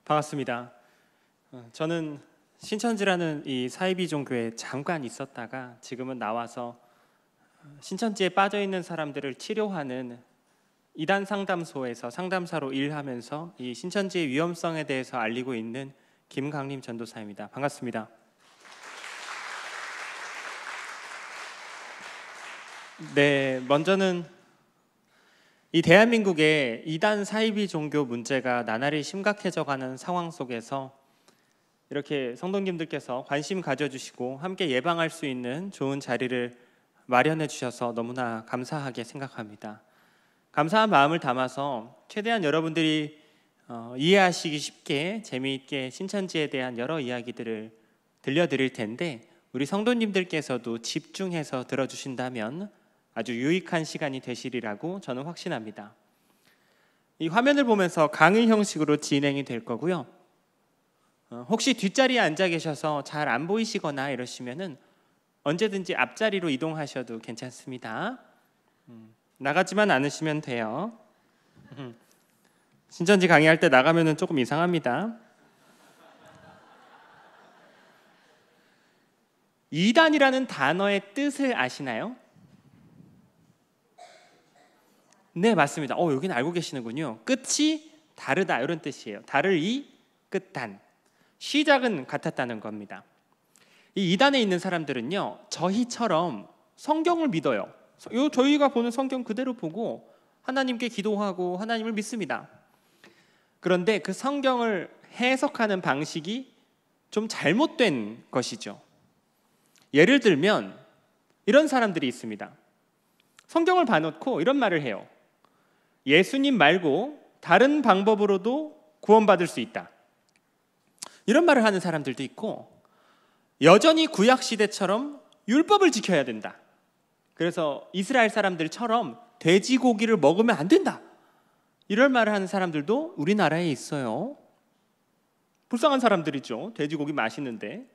반갑습니다. 저는 신천지라는 이 사이비 종교에 잠깐 있었다가 지금은 나와서 신천지에 빠져 있는 사람들을 치료하는 이단 상담소에서 상담사로 일하면서 이 신천지의 위험성에 대해서 알리고 있는 김강림 전도사입니다. 반갑습니다. 네, 먼저는 이 대한민국의 이단 사이비 종교 문제가 나날이 심각해져가는 상황 속에서 이렇게 성도님들께서 관심 가져주시고 함께 예방할 수 있는 좋은 자리를 마련해 주셔서 너무나 감사하게 생각합니다. 감사한 마음을 담아서 최대한 여러분들이 이해하시기 쉽게 재미있게 신천지에 대한 여러 이야기들을 들려드릴 텐데 우리 성도님들께서도 집중해서 들어주신다면 아주 유익한 시간이 되시리라고 저는 확신합니다. 이 화면을 보면서 강의 형식으로 진행이 될 거고요. 혹시 뒷자리에 앉아 계셔서 잘 안 보이시거나 이러시면은 언제든지 앞자리로 이동하셔도 괜찮습니다. 나가지만 않으시면 돼요. 신천지 강의할 때 나가면은 조금 이상합니다. 이단이라는 단어의 뜻을 아시나요? 네, 맞습니다. 여기는 알고 계시는군요. 끝이 다르다 이런 뜻이에요. 다를 이, 끝단. 시작은 같았다는 겁니다. 이 이단에 있는 사람들은요, 저희처럼 성경을 믿어요. 저희가 보는 성경 그대로 보고 하나님께 기도하고 하나님을 믿습니다. 그런데 그 성경을 해석하는 방식이 좀 잘못된 것이죠. 예를 들면 이런 사람들이 있습니다. 성경을 봐놓고 이런 말을 해요. 예수님 말고 다른 방법으로도 구원받을 수 있다. 이런 말을 하는 사람들도 있고 여전히 구약시대처럼 율법을 지켜야 된다. 그래서 이스라엘 사람들처럼 돼지고기를 먹으면 안 된다. 이런 말을 하는 사람들도 우리나라에 있어요. 불쌍한 사람들이죠. 돼지고기 맛있는데.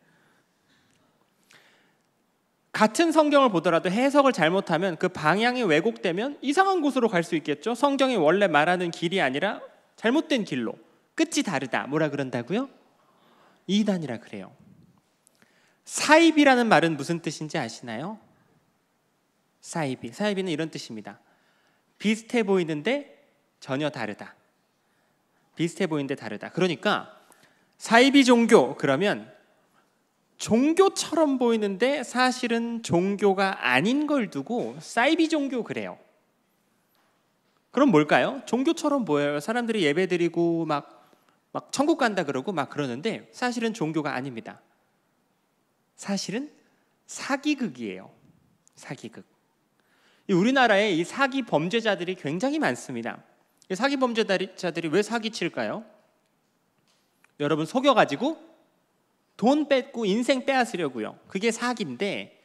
같은 성경을 보더라도 해석을 잘못하면 그 방향이 왜곡되면 이상한 곳으로 갈 수 있겠죠. 성경이 원래 말하는 길이 아니라 잘못된 길로. 끝이 다르다. 뭐라 그런다고요? 이단이라 그래요. 사이비라는 말은 무슨 뜻인지 아시나요? 사이비는 이런 뜻입니다. 비슷해 보이는데 전혀 다르다. 비슷해 보이는데 다르다. 그러니까 사이비 종교 그러면 종교처럼 보이는데 사실은 종교가 아닌 걸 두고 사이비 종교 그래요. 그럼 뭘까요? 종교처럼 보여요. 사람들이 예배드리고 막 천국 간다 그러고 막 그러는데 사실은 종교가 아닙니다. 사실은 사기극이에요. 사기극. 우리나라에 이 사기 범죄자들이 굉장히 많습니다. 사기 범죄자들이 왜 사기칠까요? 여러분 속여가지고 돈 뺏고 인생 빼앗으려고요. 그게 사기인데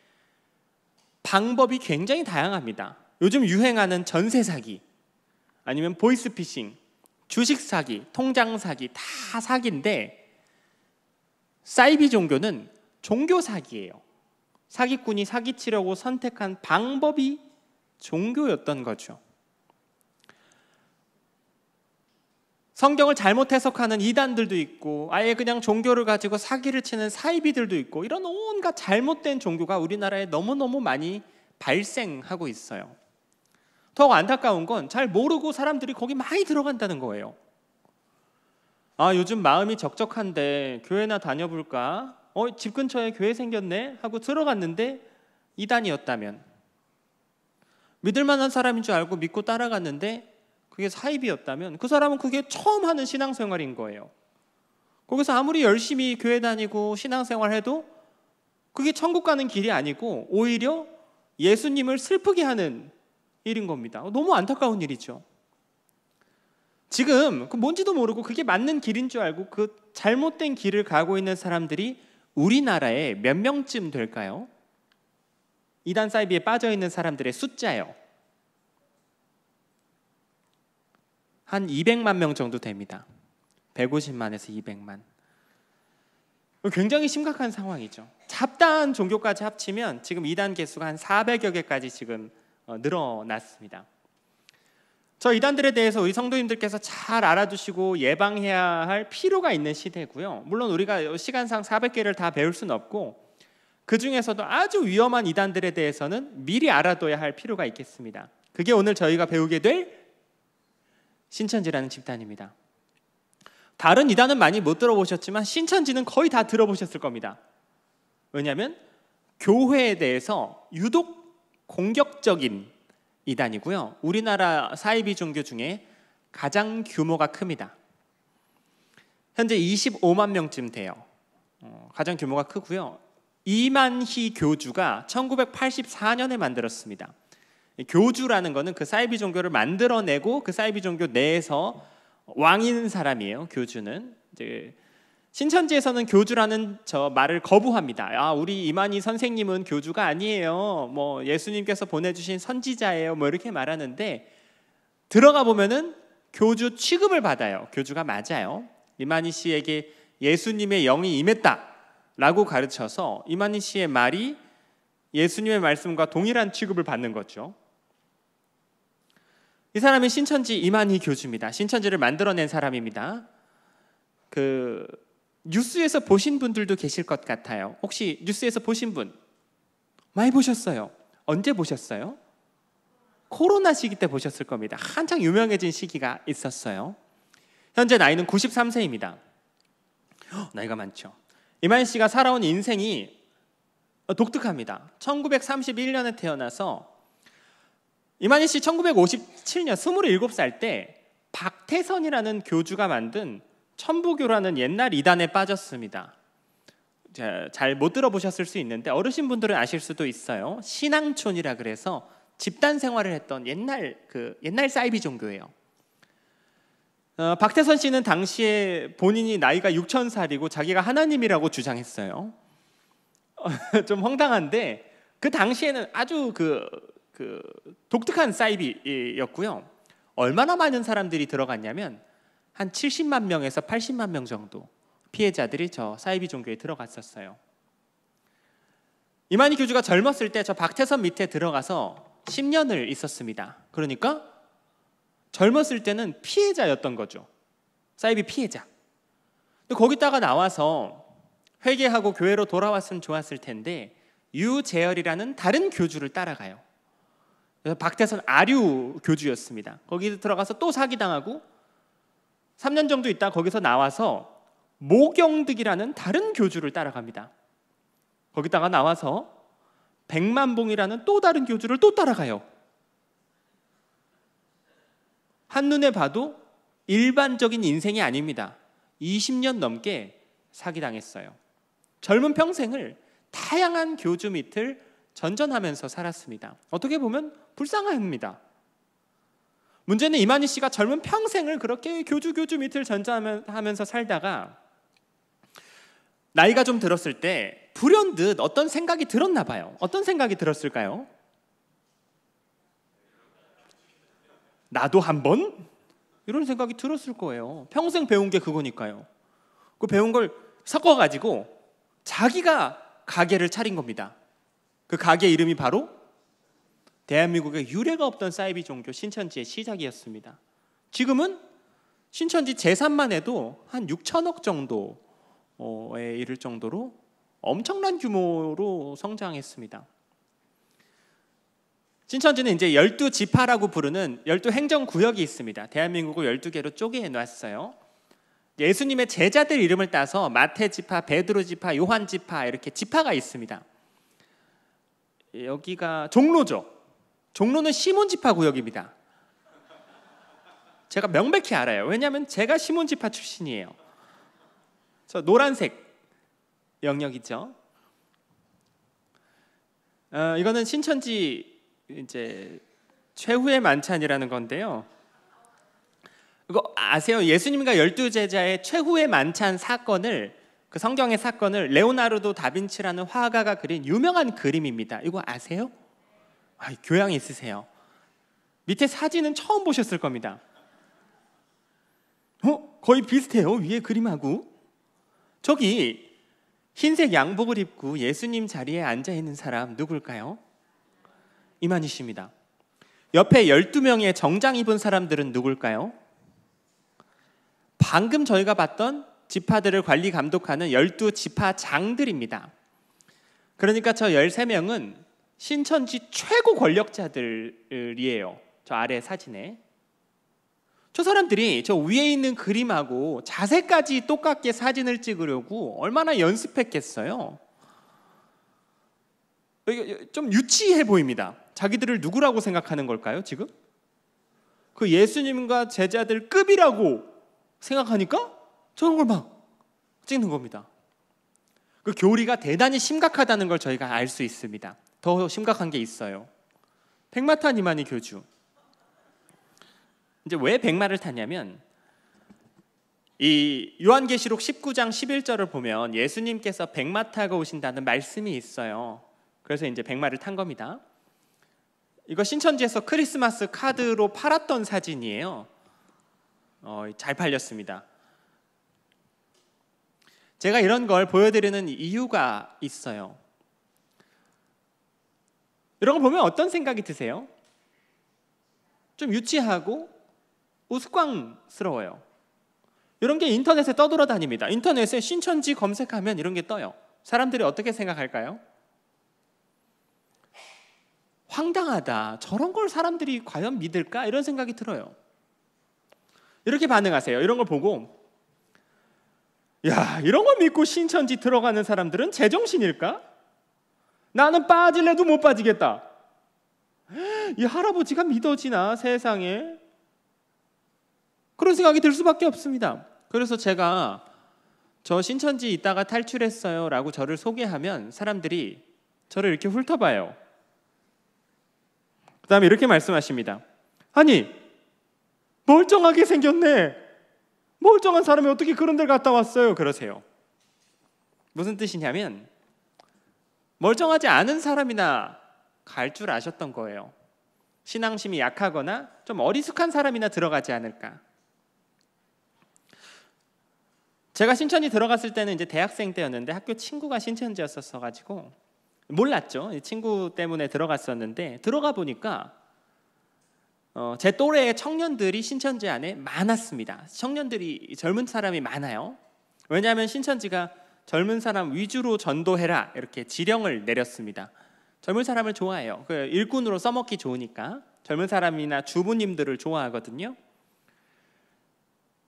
방법이 굉장히 다양합니다. 요즘 유행하는 전세 사기, 아니면 보이스피싱, 주식 사기, 통장 사기 다 사기인데 사이비 종교는 종교 사기예요. 사기꾼이 사기치려고 선택한 방법이 종교였던 거죠. 성경을 잘못 해석하는 이단들도 있고 아예 그냥 종교를 가지고 사기를 치는 사이비들도 있고 이런 온갖 잘못된 종교가 우리나라에 너무너무 많이 발생하고 있어요. 더 안타까운 건 잘 모르고 사람들이 거기 많이 들어간다는 거예요. 요즘 마음이 적적한데 교회나 다녀볼까? 집 근처에 교회 생겼네? 하고 들어갔는데 이단이었다면 믿을 만한 사람인 줄 알고 믿고 따라갔는데 그게 사이비였다면 그 사람은 그게 처음 하는 신앙생활인 거예요. 거기서 아무리 열심히 교회 다니고 신앙생활해도 그게 천국 가는 길이 아니고 오히려 예수님을 슬프게 하는 일인 겁니다. 너무 안타까운 일이죠. 지금 뭔지도 모르고 그게 맞는 길인 줄 알고 그 잘못된 길을 가고 있는 사람들이 우리나라에 몇 명쯤 될까요? 이단 사이비에 빠져 있는 사람들의 숫자요. 한 200만 명 정도 됩니다. 150만에서 200만. 굉장히 심각한 상황이죠. 잡다한 종교까지 합치면 지금 이단 개수가 한 400여 개까지 지금 늘어났습니다. 저 이단들에 대해서 우리 성도님들께서 잘 알아두시고 예방해야 할 필요가 있는 시대고요. 물론 우리가 시간상 400개를 다 배울 수는 없고, 그 중에서도 아주 위험한 이단들에 대해서는 미리 알아둬야 할 필요가 있겠습니다. 그게 오늘 저희가 배우게 될 신천지라는 집단입니다. 다른 이단은 많이 못 들어보셨지만 신천지는 거의 다 들어보셨을 겁니다. 왜냐하면 교회에 대해서 유독 공격적인 이단이고요. 우리나라 사이비 종교 중에 가장 규모가 큽니다. 현재 25만 명쯤 돼요. 가장 규모가 크고요. 이만희 교주가 1984년에 만들었습니다. 교주라는 것은 그 사이비 종교를 만들어내고 그 사이비 종교 내에서 왕인 사람이에요. 교주는 이제 신천지에서는 교주라는 저 말을 거부합니다. 우리 이만희 선생님은 교주가 아니에요. 뭐 예수님께서 보내주신 선지자예요. 뭐 이렇게 말하는데 들어가 보면은 교주 취급을 받아요. 교주가 맞아요. 이만희 씨에게 예수님의 영이 임했다라고 가르쳐서 이만희 씨의 말이 예수님의 말씀과 동일한 취급을 받는 거죠. 이 사람이 신천지 이만희 교주입니다. 신천지를 만들어낸 사람입니다. 뉴스에서 보신 분들도 계실 것 같아요. 혹시 뉴스에서 보신 분 많이 보셨어요? 언제 보셨어요? 코로나 시기 때 보셨을 겁니다. 한창 유명해진 시기가 있었어요. 현재 나이는 93세입니다. 나이가 많죠. 이만희 씨가 살아온 인생이 독특합니다. 1931년에 태어나서 이만희 씨 1957년 27살 때 박태선이라는 교주가 만든 천부교라는 옛날 이단에 빠졌습니다. 잘 못 들어보셨을 수 있는데 어르신분들은 아실 수도 있어요. 신앙촌이라 그래서 집단 생활을 했던 옛날 사이비 종교예요. 박태선 씨는 당시에 본인이 나이가 6,000살이고 자기가 하나님이라고 주장했어요. 좀 황당한데 그 당시에는 아주 독특한 사이비였고요. 얼마나 많은 사람들이 들어갔냐면 한 70만 명에서 80만 명 정도 피해자들이 저 사이비 종교에 들어갔었어요. 이만희 교주가 젊었을 때 저 박태선 밑에 들어가서 10년을 있었습니다. 그러니까 젊었을 때는 피해자였던 거죠. 사이비 피해자. 근데 거기다가 나와서 회개하고 교회로 돌아왔으면 좋았을 텐데 유재열이라는 다른 교주를 따라가요. 그래서 박태선 아류 교주였습니다. 거기 들어가서 또 사기당하고 3년 정도 있다 거기서 나와서 모경득이라는 다른 교주를 따라갑니다. 거기다가 나와서 백만봉이라는 또 다른 교주를 또 따라가요. 한눈에 봐도 일반적인 인생이 아닙니다. 20년 넘게 사기당했어요. 젊은 평생을 다양한 교주 밑을 전전하면서 살았습니다. 어떻게 보면 불쌍합니다. 문제는 이만희 씨가 젊은 평생을 그렇게 교주 밑을 전전하면서 살다가 나이가 좀 들었을 때 불현듯 어떤 생각이 들었나 봐요. 어떤 생각이 들었을까요? 나도 한번? 이런 생각이 들었을 거예요. 평생 배운 게 그거니까요. 그 배운 걸 섞어가지고 자기가 가게를 차린 겁니다. 그 가게 이름이 바로 대한민국에 유례가 없던 사이비 종교 신천지의 시작이었습니다. 지금은 신천지 재산만 해도 한 6천억 정도에 이를 정도로 엄청난 규모로 성장했습니다. 신천지는 이제 12지파라고 부르는 12행정구역이 있습니다. 대한민국을 12개로 쪼개 놨어요. 예수님의 제자들 이름을 따서 마태지파, 베드로지파, 요한지파 이렇게 지파가 있습니다. 여기가 종로죠. 종로는 시몬지파 구역입니다. 제가 명백히 알아요. 왜냐하면 제가 시몬지파 출신이에요. 저 노란색 영역이죠. 이거는 신천지 이제 최후의 만찬이라는 건데요. 이거 아세요? 예수님과 12제자의 최후의 만찬 사건을 그 성경의 사건을 레오나르도 다빈치라는 화가가 그린 유명한 그림입니다. 이거 아세요? 교양이 있으세요. 밑에 사진은 처음 보셨을 겁니다. 거의 비슷해요. 위에 그림하고. 저기 흰색 양복을 입고 예수님 자리에 앉아있는 사람 누굴까요? 이만희 씨입니다. 옆에 12명의 정장 입은 사람들은 누굴까요? 방금 저희가 봤던 지파들을 관리 감독하는 12지파장들입니다. 그러니까 저 13명은 신천지 최고 권력자들이에요. 저 아래 사진에. 저 사람들이 저 위에 있는 그림하고 자세까지 똑같게 사진을 찍으려고 얼마나 연습했겠어요. 좀 유치해 보입니다. 자기들을 누구라고 생각하는 걸까요, 지금? 그 예수님과 제자들 급이라고 생각하니까 저런 걸 막 찍는 겁니다. 그 교리가 대단히 심각하다는 걸 저희가 알 수 있습니다. 더 심각한 게 있어요. 백마탄 이만희 교주. 이제 왜 백마를 탔냐면 이 요한계시록 19장 11절을 보면 예수님께서 백마 타고 오신다는 말씀이 있어요. 그래서 이제 백마를 탄 겁니다. 이거 신천지에서 크리스마스 카드로 팔았던 사진이에요. 잘 팔렸습니다. 제가 이런 걸 보여드리는 이유가 있어요. 이런 거 보면 어떤 생각이 드세요? 좀 유치하고 우스꽝스러워요. 이런 게 인터넷에 떠돌아다닙니다. 인터넷에 신천지 검색하면 이런 게 떠요. 사람들이 어떻게 생각할까요? 황당하다. 저런 걸 사람들이 과연 믿을까? 이런 생각이 들어요. 이렇게 반응하세요. 이런 걸 보고 야, 이런 거 믿고 신천지 들어가는 사람들은 제정신일까? 나는 빠질래도 못 빠지겠다. 이 할아버지가 믿어지나 세상에? 그런 생각이 들 수밖에 없습니다. 그래서 제가 저 신천지 있다가 탈출했어요 라고 저를 소개하면 사람들이 저를 이렇게 훑어봐요. 그 다음에 이렇게 말씀하십니다. 아니, 멀쩡하게 생겼네. 멀쩡한 사람이 어떻게 그런 데 갔다 왔어요? 그러세요. 무슨 뜻이냐면 멀쩡하지 않은 사람이나 갈 줄 아셨던 거예요. 신앙심이 약하거나 좀 어리숙한 사람이나 들어가지 않을까. 제가 신천지 들어갔을 때는 이제 대학생 때였는데 학교 친구가 신천지였었어가지고 몰랐죠. 친구 때문에 들어갔었는데 들어가 보니까 제 또래의 청년들이 신천지 안에 많았습니다. 청년들이 젊은 사람이 많아요. 왜냐하면 신천지가 젊은 사람 위주로 전도해라 이렇게 지령을 내렸습니다. 젊은 사람을 좋아해요. 그 일꾼으로 써먹기 좋으니까 젊은 사람이나 주부님들을 좋아하거든요.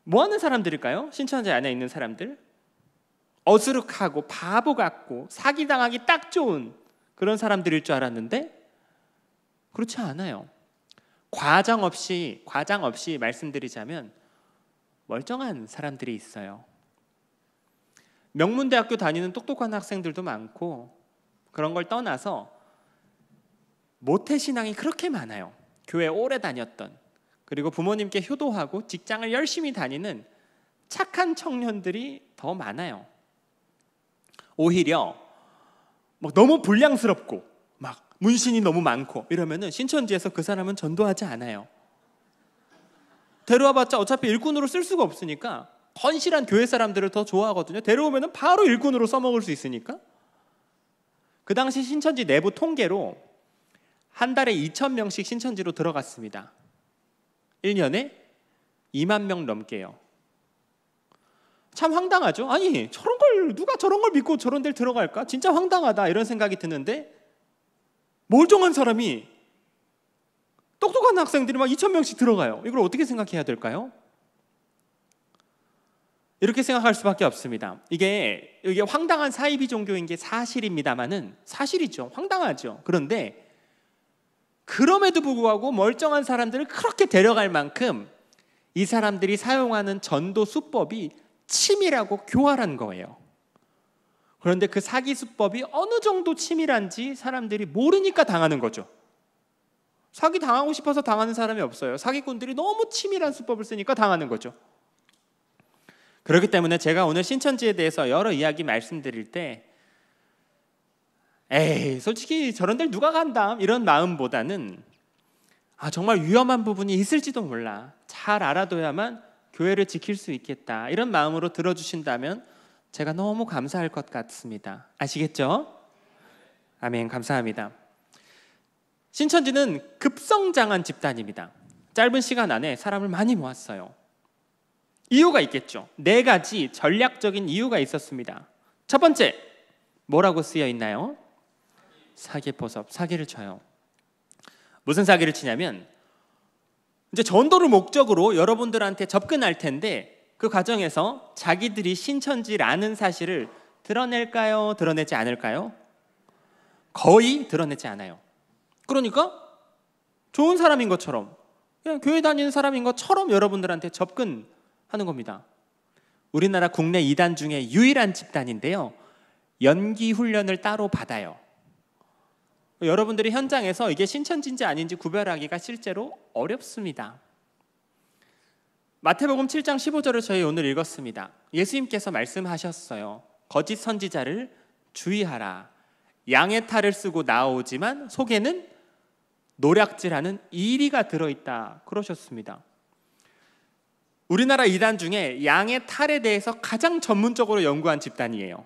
뭐 하는 사람들일까요? 신천지 안에 있는 사람들? 어수룩하고 바보 같고 사기당하기 딱 좋은 그런 사람들일 줄 알았는데 그렇지 않아요. 과장 없이 말씀드리자면 멀쩡한 사람들이 있어요. 명문대학교 다니는 똑똑한 학생들도 많고 그런 걸 떠나서 모태신앙이 그렇게 많아요. 교회 오래 다녔던, 그리고 부모님께 효도하고 직장을 열심히 다니는 착한 청년들이 더 많아요. 오히려 막 너무 불량스럽고 막 문신이 너무 많고 이러면은 신천지에서 그 사람은 전도하지 않아요. 데려와봤자 어차피 일꾼으로 쓸 수가 없으니까 건실한 교회 사람들을 더 좋아하거든요. 데려오면은 바로 일꾼으로 써먹을 수 있으니까. 그 당시 신천지 내부 통계로 한 달에 2,000명씩 신천지로 들어갔습니다. 1년에 2만 명 넘게요. 참 황당하죠? 아니, 누가 저런 걸 믿고 저런 데를 들어갈까? 진짜 황당하다 이런 생각이 드는데 멀쩡한 사람이, 똑똑한 학생들이 막 2,000명씩 들어가요. 이걸 어떻게 생각해야 될까요? 이렇게 생각할 수밖에 없습니다. 이게 황당한 사이비 종교인 게 사실입니다만은, 사실이죠. 황당하죠. 그런데 그럼에도 불구하고 멀쩡한 사람들을 그렇게 데려갈 만큼 이 사람들이 사용하는 전도 수법이 치밀하고 교활한 거예요. 그런데 그 사기 수법이 어느 정도 치밀한지 사람들이 모르니까 당하는 거죠. 사기 당하고 싶어서 당하는 사람이 없어요. 사기꾼들이 너무 치밀한 수법을 쓰니까 당하는 거죠. 그렇기 때문에 제가 오늘 신천지에 대해서 여러 이야기 말씀드릴 때 에이, 솔직히 저런 데를 누가 간다 이런 마음보다는 정말 위험한 부분이 있을지도 몰라, 잘 알아둬야만 교회를 지킬 수 있겠다, 이런 마음으로 들어주신다면 제가 너무 감사할 것 같습니다. 아시겠죠? 아멘. 감사합니다. 신천지는 급성장한 집단입니다. 짧은 시간 안에 사람을 많이 모았어요. 이유가 있겠죠. 4가지 전략적인 이유가 있었습니다. 첫 번째, 뭐라고 쓰여 있나요? 사기포섭, 사기를 쳐요. 무슨 사기를 치냐면 이제 전도를 목적으로 여러분들한테 접근할 텐데 그 과정에서 자기들이 신천지라는 사실을 드러낼까요? 드러내지 않을까요? 거의 드러내지 않아요. 그러니까 좋은 사람인 것처럼, 그냥 교회 다니는 사람인 것처럼 여러분들한테 접근하는 겁니다. 우리나라 국내 이단 중에 유일한 집단인데요, 연기 훈련을 따로 받아요. 여러분들이 현장에서 이게 신천지인지 아닌지 구별하기가 실제로 어렵습니다. 마태복음 7장 15절을 저희 오늘 읽었습니다. 예수님께서 말씀하셨어요. 거짓 선지자를 주의하라. 양의 탈을 쓰고 나오지만 속에는 노략질하는 이리가 들어있다 그러셨습니다. 우리나라 이단 중에 양의 탈에 대해서 가장 전문적으로 연구한 집단이에요.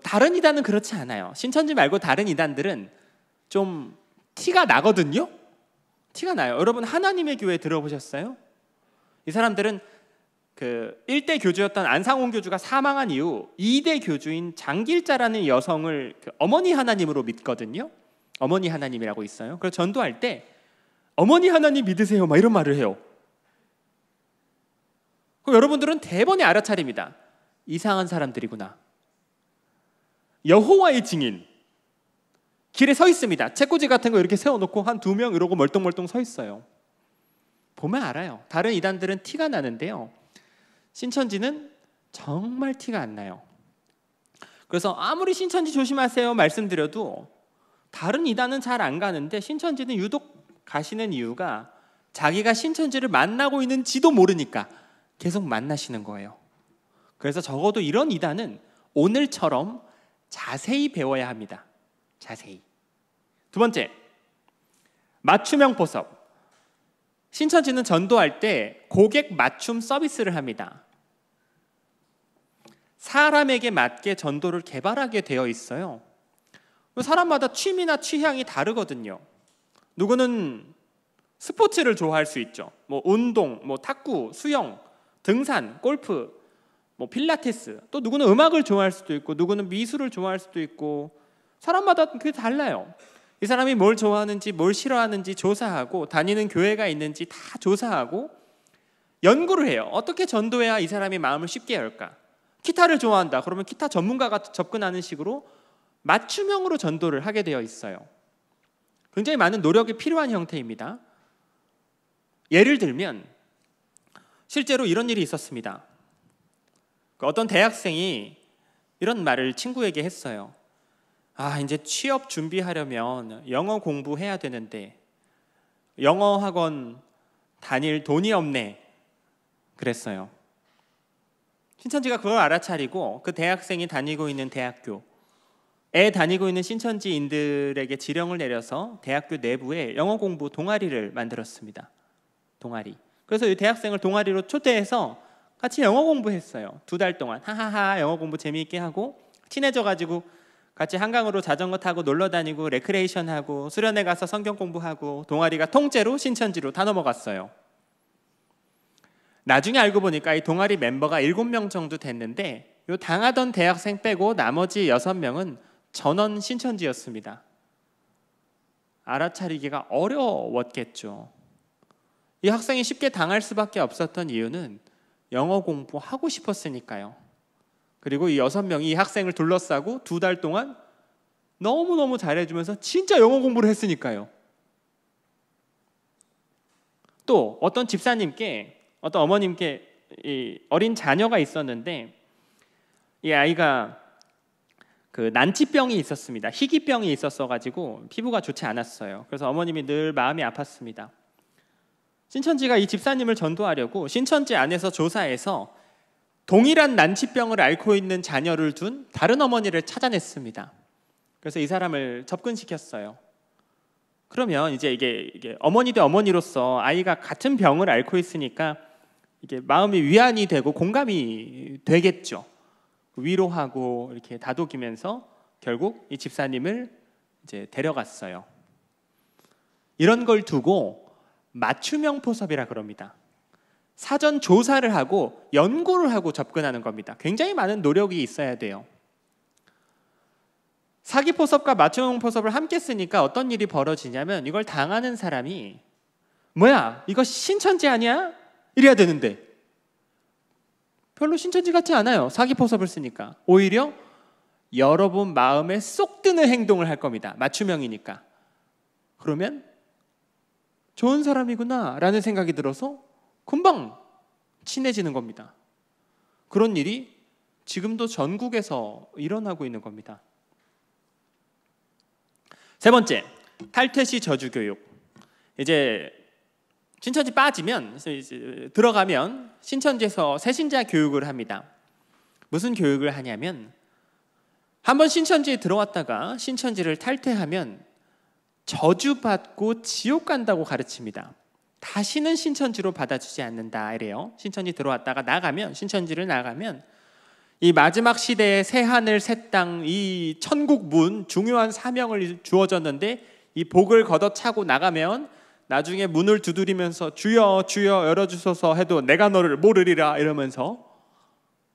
다른 이단은 그렇지 않아요. 신천지 말고 다른 이단들은 좀 티가 나거든요. 티가 나요. 여러분 하나님의 교회 들어보셨어요? 이 사람들은 그 1대 교주였던 안상홍 교주가 사망한 이후 2대 교주인 장길자라는 여성을 어머니 하나님으로 믿거든요. 어머니 하나님이라고 있어요. 그래서 전도할 때 어머니 하나님 믿으세요 막 이런 말을 해요. 그럼 여러분들은 대번에 알아차립니다. 이상한 사람들이구나. 여호와의 증인 길에 서 있습니다. 책꽂이 같은 거 이렇게 세워놓고 한 2명 이러고 멀뚱멀뚱 서 있어요. 보면 알아요. 다른 이단들은 티가 나는데요, 신천지는 정말 티가 안 나요. 그래서 아무리 신천지 조심하세요 말씀드려도 다른 이단은 잘 안 가는데 신천지는 유독 가시는 이유가 자기가 신천지를 만나고 있는지도 모르니까 계속 만나시는 거예요. 그래서 적어도 이런 이단은 오늘처럼 자세히 배워야 합니다. 자세히. 두 번째, 맞춤형 포섭. 신천지는 전도할 때 고객 맞춤 서비스를 합니다. 사람에게 맞게 전도를 개발하게 되어 있어요. 사람마다 취미나 취향이 다르거든요. 누구는 스포츠를 좋아할 수 있죠. 뭐 운동, 뭐 탁구, 수영, 등산, 골프, 뭐 필라테스. 또 누구는 음악을 좋아할 수도 있고, 누구는 미술을 좋아할 수도 있고, 사람마다 그게 달라요. 이 사람이 뭘 좋아하는지, 뭘 싫어하는지 조사하고, 다니는 교회가 있는지 다 조사하고 연구를 해요. 어떻게 전도해야 이 사람이 마음을 쉽게 열까? 기타를 좋아한다. 그러면 기타 전문가가 접근하는 식으로 맞춤형으로 전도를 하게 되어 있어요. 굉장히 많은 노력이 필요한 형태입니다. 예를 들면 실제로 이런 일이 있었습니다. 어떤 대학생이 이런 말을 친구에게 했어요. 이제 취업 준비하려면 영어 공부해야 되는데 영어 학원 다닐 돈이 없네 그랬어요. 신천지가 그걸 알아차리고 그 대학생이 다니고 있는 대학교에 다니고 있는 신천지인들에게 지령을 내려서 대학교 내부에 영어 공부 동아리를 만들었습니다. 동아리. 그래서 이 대학생을 동아리로 초대해서 같이 영어 공부했어요. 2달 동안 하하하 영어 공부 재미있게 하고 친해져가지고 같이 한강으로 자전거 타고 놀러 다니고 레크레이션 하고 수련회 가서 성경 공부하고 동아리가 통째로 신천지로 다 넘어갔어요. 나중에 알고 보니까 이 동아리 멤버가 7명 정도 됐는데 요 당하던 대학생 빼고 나머지 6명은 전원 신천지였습니다. 알아차리기가 어려웠겠죠. 이 학생이 쉽게 당할 수밖에 없었던 이유는 영어 공부하고 싶었으니까요. 그리고 이 6명이 이 학생을 둘러싸고 2달 동안 너무너무 잘해주면서 진짜 영어 공부를 했으니까요. 또 어떤 집사님께, 어떤 어머님께 이 어린 자녀가 있었는데 이 아이가 그 난치병이 있었습니다. 희귀병이 있었어가지고 피부가 좋지 않았어요. 그래서 어머님이 늘 마음이 아팠습니다. 신천지가 이 집사님을 전도하려고 신천지 안에서 조사해서 동일한 난치병을 앓고 있는 자녀를 둔 다른 어머니를 찾아냈습니다. 그래서 이 사람을 접근시켰어요. 그러면 이제 이게 어머니 대 어머니로서 아이가 같은 병을 앓고 있으니까 이게 마음이 위안이 되고 공감이 되겠죠. 위로하고 이렇게 다독이면서 결국 이 집사님을 이제 데려갔어요. 이런 걸 두고 맞춤형 포섭이라 그럽니다. 사전 조사를 하고 연구를 하고 접근하는 겁니다. 굉장히 많은 노력이 있어야 돼요. 사기 포섭과 맞춤형 포섭을 함께 쓰니까 어떤 일이 벌어지냐면 이걸 당하는 사람이 뭐야 이거 신천지 아니야? 이래야 되는데 별로 신천지 같지 않아요. 사기 포섭을 쓰니까 오히려 여러분 마음에 쏙 드는 행동을 할 겁니다. 맞춤형이니까. 그러면 좋은 사람이구나 라는 생각이 들어서 금방 친해지는 겁니다. 그런 일이 지금도 전국에서 일어나고 있는 겁니다. 세 번째, 탈퇴시 저주교육. 이제 신천지 빠지면 들어가면 신천지에서 새신자 교육을 합니다. 무슨 교육을 하냐면 한번 신천지에 들어왔다가 신천지를 탈퇴하면 저주받고 지옥 간다고 가르칩니다. 다시는 신천지로 받아주지 않는다 이래요. 신천지 들어왔다가 나가면 신천지를 나가면 이 마지막 시대의 새 하늘 새 땅 이 천국 문 중요한 사명을 주어졌는데 이 복을 걷어차고 나가면 나중에 문을 두드리면서 주여 주여 열어주소서 해도 내가 너를 모르리라 이러면서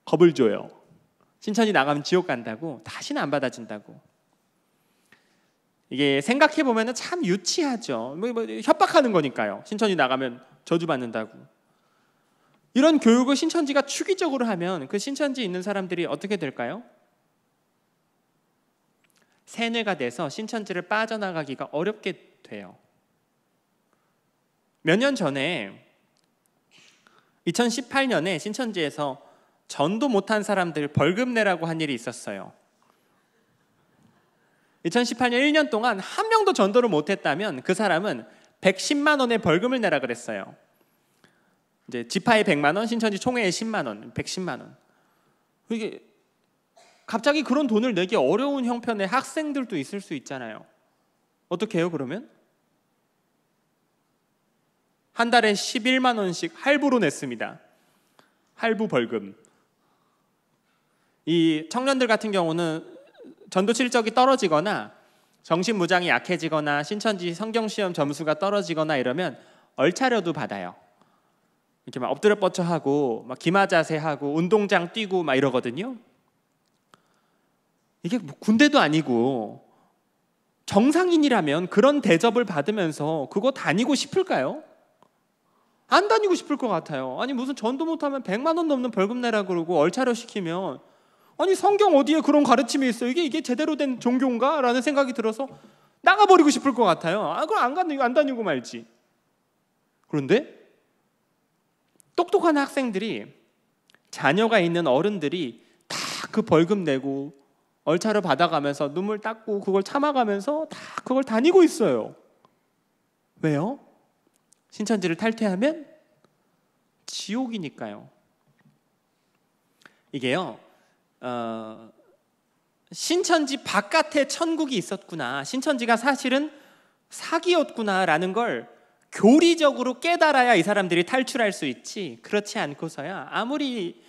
겁을 줘요. 신천지 나가면 지옥 간다고 다시는 안 받아준다고. 이게 생각해보면 참 유치하죠. 뭐 협박하는 거니까요. 신천지 나가면 저주받는다고. 이런 교육을 신천지가 추기적으로 하면 그 신천지에 있는 사람들이 어떻게 될까요? 세뇌가 돼서 신천지를 빠져나가기가 어렵게 돼요. 몇 년 전에 2018년에 신천지에서 전도 못한 사람들 벌금 내라고 한 일이 있었어요. 2018년 1년 동안 한 명도 전도를 못했다면 그 사람은 110만 원의 벌금을 내라 그랬어요. 이제 지파에 100만 원, 신천지 총회에 10만 원, 110만 원. 이게 갑자기 그런 돈을 내기 어려운 형편의 학생들도 있을 수 있잖아요. 어떻게 해요 그러면? 한 달에 11만 원씩 할부로 냈습니다. 할부 벌금. 이 청년들 같은 경우는 전도 실적이 떨어지거나 정신무장이 약해지거나 신천지 성경시험 점수가 떨어지거나 이러면 얼차려도 받아요. 이렇게 막 엎드려 뻗쳐 하고 막 기마자세 하고 운동장 뛰고 막 이러거든요. 이게 뭐 군대도 아니고 정상인이라면 그런 대접을 받으면서 그거 다니고 싶을까요? 안 다니고 싶을 것 같아요. 아니 무슨 전도 못하면 100만 원 넘는 벌금 내라 그러고 얼차려 시키면 아니 성경 어디에 그런 가르침이 있어요? 이게 제대로 된 종교인가? 라는 생각이 들어서 나가버리고 싶을 것 같아요. 그럼 안 다니고 말지. 그런데 똑똑한 학생들이 자녀가 있는 어른들이 다 그 벌금 내고 얼차려 받아가면서 눈물 닦고 그걸 참아가면서 다 그걸 다니고 있어요. 왜요? 신천지를 탈퇴하면 지옥이니까요. 이게요. 신천지 바깥에 천국이 있었구나. 신천지가 사실은 사기였구나라는 걸 교리적으로 깨달아야 이 사람들이 탈출할 수 있지. 그렇지 않고서야 아무리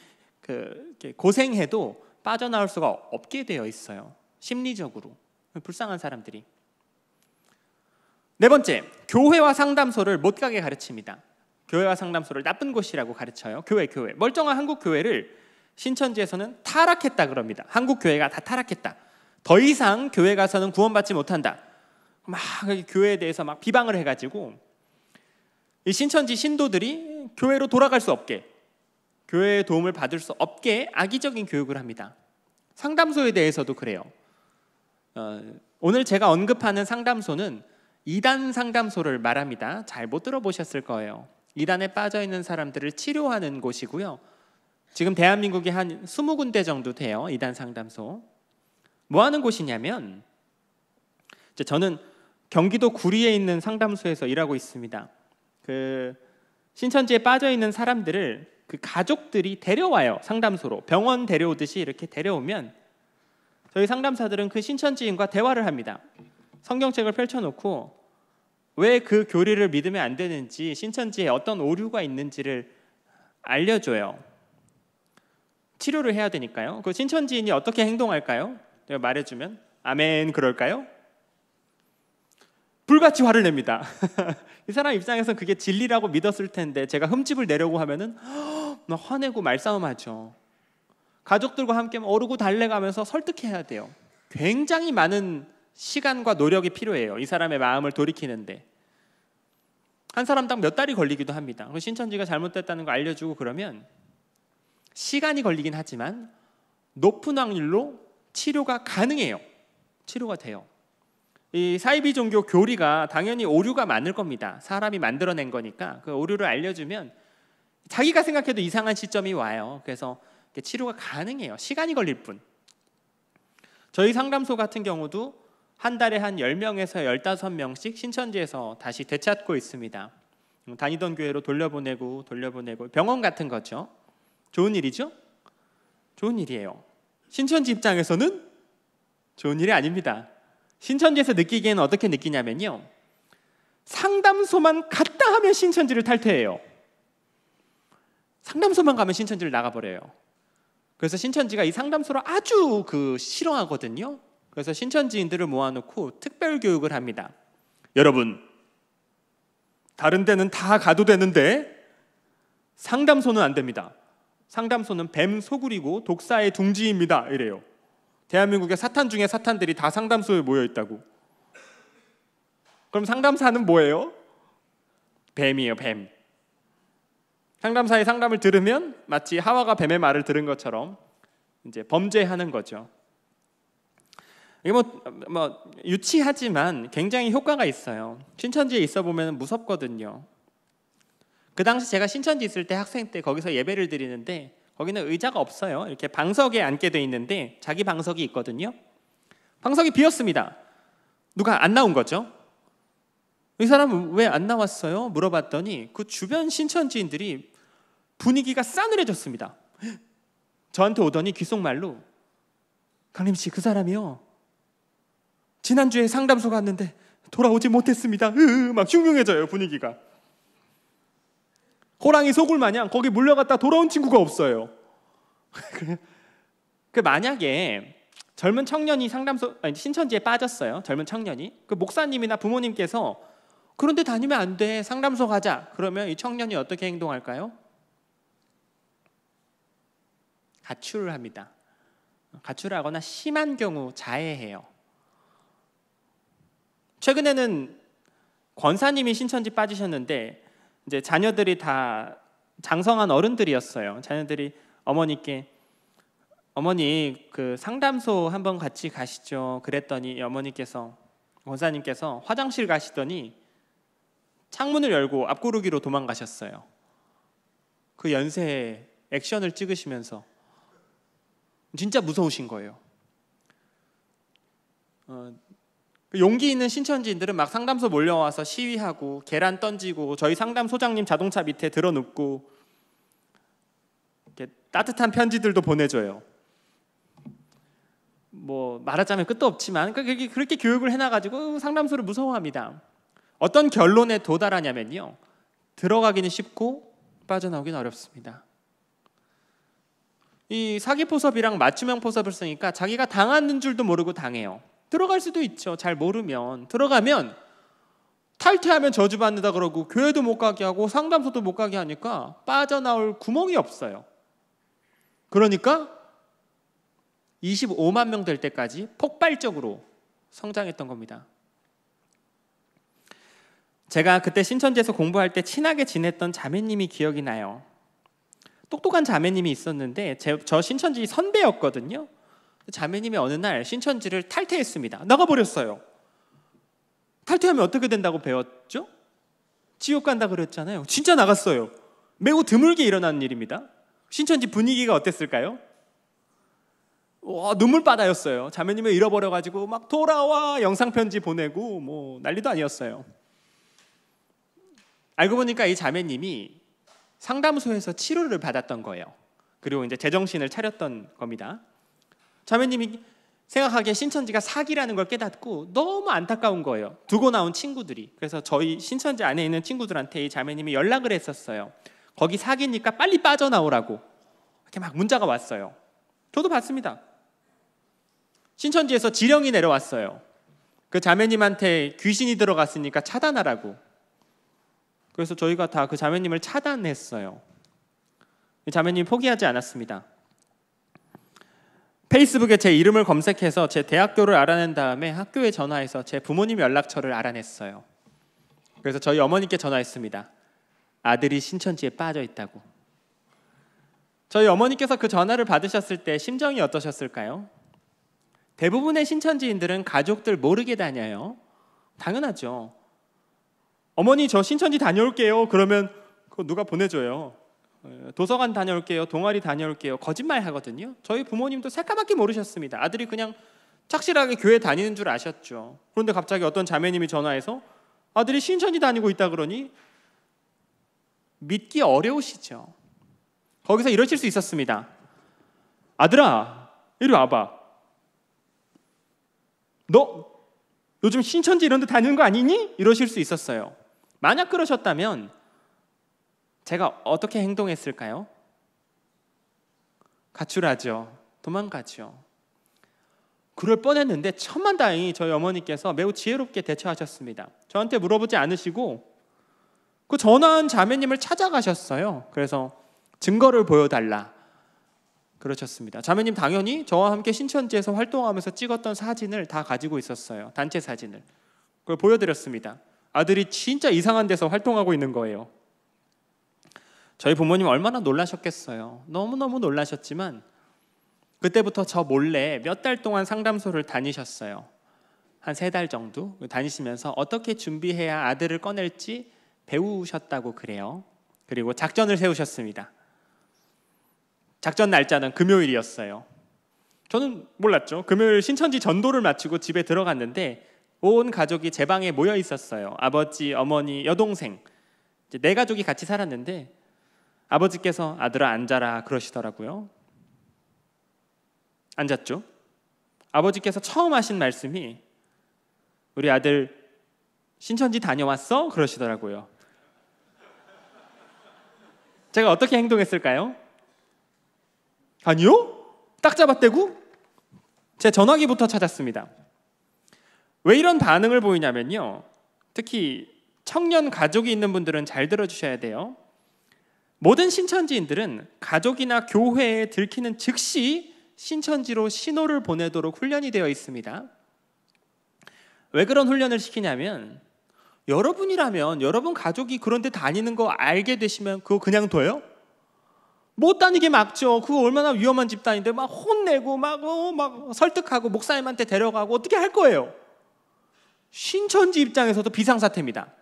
고생해도 빠져나올 수가 없게 되어 있어요. 심리적으로 불쌍한 사람들이. 네 번째, 교회와 상담소를 못 가게 가르칩니다. 교회와 상담소를 나쁜 곳이라고 가르쳐요. 교회. 멀쩡한 한국 교회를 신천지에서는 타락했다 그럽니다. 한국 교회가 다 타락했다. 더 이상 교회 가서는 구원받지 못한다. 막 교회에 대해서 막 비방을 해가지고 이 신천지 신도들이 교회로 돌아갈 수 없게, 교회의 도움을 받을 수 없게 악의적인 교육을 합니다. 상담소에 대해서도 그래요. 오늘 제가 언급하는 상담소는 이단 상담소를 말합니다. 잘 못 들어보셨을 거예요. 이단에 빠져있는 사람들을 치료하는 곳이고요. 지금 대한민국에 한 20군데 정도 돼요. 이단 상담소. 뭐 하는 곳이냐면 저는 경기도 구리에 있는 상담소에서 일하고 있습니다. 그 신천지에 빠져있는 사람들을 그 가족들이 데려와요. 상담소로. 병원 데려오듯이 이렇게 데려오면 저희 상담사들은 그 신천지인과 대화를 합니다. 성경책을 펼쳐놓고 왜 그 교리를 믿으면 안 되는지, 신천지에 어떤 오류가 있는지를 알려줘요. 치료를 해야 되니까요. 그 신천지인이 어떻게 행동할까요? 내가 말해주면 아멘 그럴까요? 불같이 화를 냅니다. 이 사람 입장에서는 그게 진리라고 믿었을 텐데 제가 흠집을 내려고 하면은 막 화내고 말싸움하죠. 가족들과 함께 어르고 달래가면서 설득해야 돼요. 굉장히 많은 시간과 노력이 필요해요. 이 사람의 마음을 돌이키는데 한 사람당 몇 달이 걸리기도 합니다. 신천지가 잘못됐다는 거 알려주고 그러면 시간이 걸리긴 하지만 높은 확률로 치료가 가능해요. 치료가 돼요. 이 사이비 종교 교리가 당연히 오류가 많을 겁니다. 사람이 만들어낸 거니까 그 오류를 알려주면 자기가 생각해도 이상한 시점이 와요. 그래서 치료가 가능해요. 시간이 걸릴 뿐. 저희 상담소 같은 경우도 한 달에 한 10명에서 15명씩 신천지에서 다시 되찾고 있습니다. 다니던 교회로 돌려보내고 병원 같은 거죠. 좋은 일이죠? 좋은 일이에요. 신천지 입장에서는 좋은 일이 아닙니다. 신천지에서 느끼기에는 어떻게 느끼냐면요, 상담소만 갔다 하면 신천지를 탈퇴해요. 상담소만 가면 신천지를 나가버려요. 그래서 신천지가 이 상담소를 아주 싫어하거든요. 그래서 신천지인들을 모아놓고 특별 교육을 합니다. 여러분, 다른 데는 다 가도 되는데 상담소는 안 됩니다. 상담소는 뱀 소굴이고 독사의 둥지입니다. 이래요. 대한민국의 사탄 중에 사탄들이 다 상담소에 모여 있다고. 그럼 상담사는 뭐예요? 뱀이에요, 뱀. 상담사의 상담을 들으면 마치 하와가 뱀의 말을 들은 것처럼 이제 범죄하는 거죠. 이게 유치하지만 굉장히 효과가 있어요. 신천지에 있어 보면 무섭거든요. 그 당시 제가 신천지 있을 때 학생 때 거기서 예배를 드리는데 거기는 의자가 없어요. 이렇게 방석에 앉게 돼 있는데 자기 방석이 있거든요. 방석이 비었습니다. 누가 안 나온 거죠. 이 사람은 왜 안 나왔어요? 물어봤더니 그 주변 신천지인들이 분위기가 싸늘해졌습니다. 저한테 오더니 귓속말로, 강림 씨, 그 사람이요, 지난주에 상담소 갔는데 돌아오지 못했습니다. 막 흉흉해져요, 분위기가. 호랑이 소굴 마냥 거기 물려갔다 돌아온 친구가 없어요. 만약에 젊은 청년이 신천지에 빠졌어요. 젊은 청년이. 그 목사님이나 부모님께서 그런데 다니면 안 돼, 상담소 가자, 그러면 이 청년이 어떻게 행동할까요? 가출을 합니다. 가출을 하거나 심한 경우 자해해요. 최근에는 권사님이 신천지 빠지셨는데 이제 자녀들이 다 장성한 어른들이었어요. 자녀들이 어머니께, 어머니 그 상담소 한번 같이 가시죠. 그랬더니 어머니께서, 권사님께서 화장실 가시더니 창문을 열고 앞구르기로 도망가셨어요. 그 연세에 액션을 찍으시면서 진짜 무서우신 거예요. 용기 있는 신천지인들은 막 상담소 몰려와서 시위하고 계란 던지고 저희 상담소장님 자동차 밑에 들어눕고 이렇게 따뜻한 편지들도 보내줘요. 말하자면 끝도 없지만 그렇게 교육을 해놔가지고 상담소를 무서워합니다. 어떤 결론에 도달하냐면요, 들어가기는 쉽고 빠져나오기는 어렵습니다. 이 사기 포섭이랑 맞춤형 포섭을 쓰니까 자기가 당하는 줄도 모르고 당해요. 들어갈 수도 있죠. 잘 모르면. 들어가면 탈퇴하면 저주받는다 그러고 교회도 못 가게 하고 상담소도 못 가게 하니까 빠져나올 구멍이 없어요. 그러니까 25만 명 될 때까지 폭발적으로 성장했던 겁니다. 제가 그때 신천지에서 공부할 때 친하게 지냈던 자매님이 기억이 나요. 똑똑한 자매님이 있었는데 저 신천지 선배였거든요. 자매님이 어느 날 신천지를 탈퇴했습니다. 나가버렸어요. 탈퇴하면 어떻게 된다고 배웠죠? 지옥 간다 그랬잖아요. 진짜 나갔어요. 매우 드물게 일어나는 일입니다. 신천지 분위기가 어땠을까요? 눈물바다였어요. 자매님을 잃어버려가지고 막 돌아와 영상편지 보내고 난리도 아니었어요. 알고 보니까 이 자매님이 상담소에서 치료를 받았던 거예요. 그리고 이제 제정신을 차렸던 겁니다. 자매님이 생각하기에 신천지가 사기라는 걸 깨닫고 너무 안타까운 거예요. 두고 나온 친구들이. 그래서 저희 신천지 안에 있는 친구들한테 이 자매님이 연락을 했었어요. 거기 사기니까 빨리 빠져나오라고. 이렇게 막 문자가 왔어요. 저도 봤습니다. 신천지에서 지령이 내려왔어요. 그 자매님한테 귀신이 들어갔으니까 차단하라고. 그래서 저희가 다 그 자매님을 차단했어요. 자매님이 포기하지 않았습니다. 페이스북에 제 이름을 검색해서 제 대학교를 알아낸 다음에 학교에 전화해서 제 부모님 연락처를 알아냈어요. 그래서 저희 어머니께 전화했습니다. 아들이 신천지에 빠져 있다고. 저희 어머니께서 그 전화를 받으셨을 때 심정이 어떠셨을까요? 대부분의 신천지인들은 가족들 모르게 다녀요. 당연하죠. 어머니 저 신천지 다녀올게요. 그러면 그거 누가 보내줘요. 도서관 다녀올게요. 동아리 다녀올게요. 거짓말 하거든요. 저희 부모님도 새까맣게 모르셨습니다. 아들이 그냥 착실하게 교회 다니는 줄 아셨죠. 그런데 갑자기 어떤 자매님이 전화해서 아들이 신천지 다니고 있다 그러니 믿기 어려우시죠. 거기서 이러실 수 있었습니다. 아들아, 이리 와봐. 너 요즘 신천지 이런 데 다니는 거 아니니? 이러실 수 있었어요. 만약 그러셨다면 제가 어떻게 행동했을까요? 가출하죠. 도망가죠. 그럴 뻔했는데 천만다행히 저희 어머니께서 매우 지혜롭게 대처하셨습니다. 저한테 물어보지 않으시고 그 전화한 자매님을 찾아가셨어요. 그래서 증거를 보여달라 그러셨습니다. 자매님 당연히 저와 함께 신천지에서 활동하면서 찍었던 사진을 다 가지고 있었어요. 단체 사진을. 그걸 보여드렸습니다. 아들이 진짜 이상한 데서 활동하고 있는 거예요. 저희 부모님 얼마나 놀라셨겠어요. 너무너무 놀라셨지만 그때부터 저 몰래 몇 달 동안 상담소를 다니셨어요. 한 3달 정도 다니시면서 어떻게 준비해야 아들을 꺼낼지 배우셨다고 그래요. 그리고 작전을 세우셨습니다. 작전 날짜는 금요일이었어요. 저는 몰랐죠. 금요일 신천지 전도를 마치고 집에 들어갔는데 온 가족이 제 방에 모여 있었어요. 아버지, 어머니, 여동생. 이제 4가족이 같이 살았는데 아버지께서 아들아 앉아라 그러시더라고요. 앉았죠. 아버지께서 처음 하신 말씀이 우리 아들 신천지 다녀왔어? 그러시더라고요. 제가 어떻게 행동했을까요? 아니요? 딱 잡아떼고 제 전화기부터 찾았습니다. 왜 이런 반응을 보이냐면요. 특히 청년 가족이 있는 분들은 잘 들어주셔야 돼요. 모든 신천지인들은 가족이나 교회에 들키는 즉시 신천지로 신호를 보내도록 훈련이 되어 있습니다. 왜 그런 훈련을 시키냐면 여러분이라면 여러분 가족이 그런 데 다니는 거 알게 되시면 그거 그냥 둬요? 못 다니게 막죠. 그거 얼마나 위험한 집단인데 막 혼내고 막 설득하고 목사님한테 데려가고 어떻게 할 거예요? 신천지 입장에서도 비상사태입니다.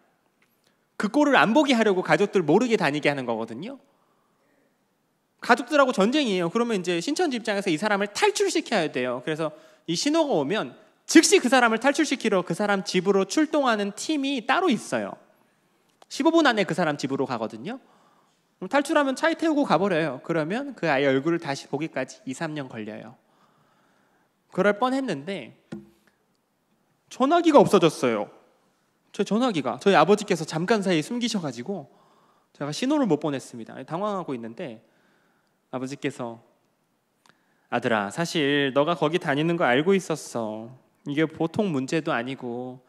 그 꼴을 안 보게 하려고 가족들 모르게 다니게 하는 거거든요. 가족들하고 전쟁이에요. 그러면 이제 신천지 입장에서 이 사람을 탈출시켜야 돼요. 그래서 이 신호가 오면 즉시 그 사람을 탈출시키러 그 사람 집으로 출동하는 팀이 따로 있어요. 15분 안에 그 사람 집으로 가거든요. 그럼 탈출하면 차에 태우고 가버려요. 그러면 그 아이 얼굴을 다시 보기까지 2-3년 걸려요. 그럴 뻔했는데 전화기가 없어졌어요. 제 전화기가 저희 아버지께서 잠깐 사이에 숨기셔가지고 제가 신호를 못 보냈습니다. 당황하고 있는데 아버지께서 아들아 사실 너가 거기 다니는 거 알고 있었어. 이게 보통 문제도 아니고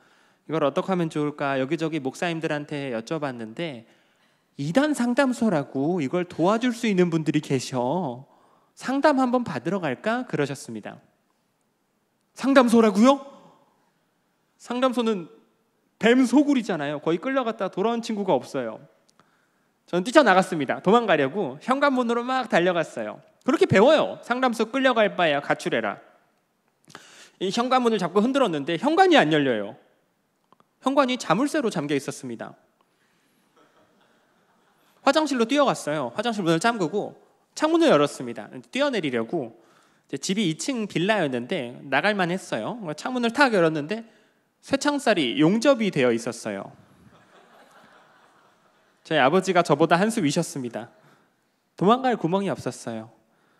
이걸 어떻게 하면 좋을까 여기저기 목사님들한테 여쭤봤는데 이단 상담소라고 이걸 도와줄 수 있는 분들이 계셔. 상담 한번 받으러 갈까? 그러셨습니다. 상담소라고요? 상담소는 뱀 소굴이잖아요. 거의 끌려갔다 돌아온 친구가 없어요. 전 뛰쳐나갔습니다. 도망가려고 현관문으로 막 달려갔어요. 그렇게 배워요. 상담소 끌려갈 바에야 가출해라. 이 현관문을 자꾸 흔들었는데 현관이 안 열려요. 현관이 자물쇠로 잠겨 있었습니다. 화장실로 뛰어갔어요. 화장실 문을 잠그고 창문을 열었습니다. 뛰어내리려고 집이 2층 빌라였는데 나갈만 했어요. 창문을 탁 열었는데 쇠창살이 용접이 되어 있었어요. 저희 아버지가 저보다 한 수 위셨습니다. 도망갈 구멍이 없었어요.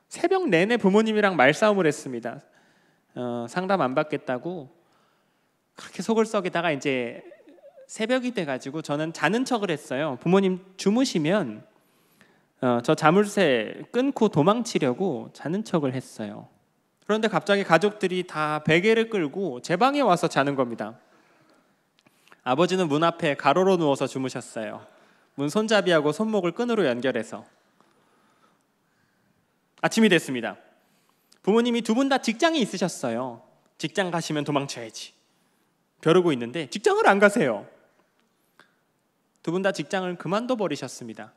새벽 내내 부모님이랑 말싸움을 했습니다. 상담 안 받겠다고 그렇게 속을 썩이다가 이제 새벽이 돼가지고 저는 자는 척을 했어요. 부모님 주무시면 저 자물쇠 끊고 도망치려고 자는 척을 했어요. 그런데 갑자기 가족들이 다 베개를 끌고 제 방에 와서 자는 겁니다. 아버지는 문 앞에 가로로 누워서 주무셨어요. 문 손잡이하고 손목을 끈으로 연결해서. 아침이 됐습니다. 부모님이 두 분 다 직장에 있으셨어요. 직장 가시면 도망쳐야지 벼르고 있는데 직장을 안 가세요. 두 분 다 직장을 그만둬 버리셨습니다.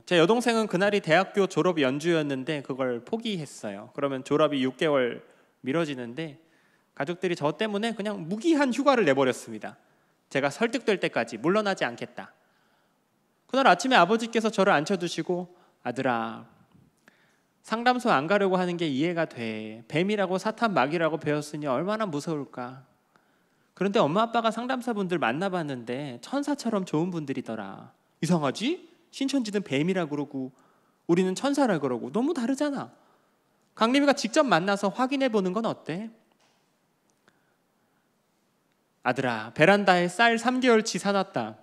제 여동생은 그날이 대학교 졸업 연주였는데 그걸 포기했어요. 그러면 졸업이 6개월 미뤄지는데 가족들이 저 때문에 그냥 무기한 휴가를 내버렸습니다. 제가 설득될 때까지 물러나지 않겠다. 그날 아침에 아버지께서 저를 앉혀두시고 아들아, 상담소 안 가려고 하는 게 이해가 돼. 뱀이라고 사탄 마귀라고 배웠으니 얼마나 무서울까. 그런데 엄마 아빠가 상담사분들 만나봤는데 천사처럼 좋은 분들이더라. 이상하지? 신천지는 뱀이라 그러고 우리는 천사라 그러고 너무 다르잖아. 강림이가 직접 만나서 확인해 보는 건 어때? 아들아, 베란다에 쌀 3개월치 사놨다.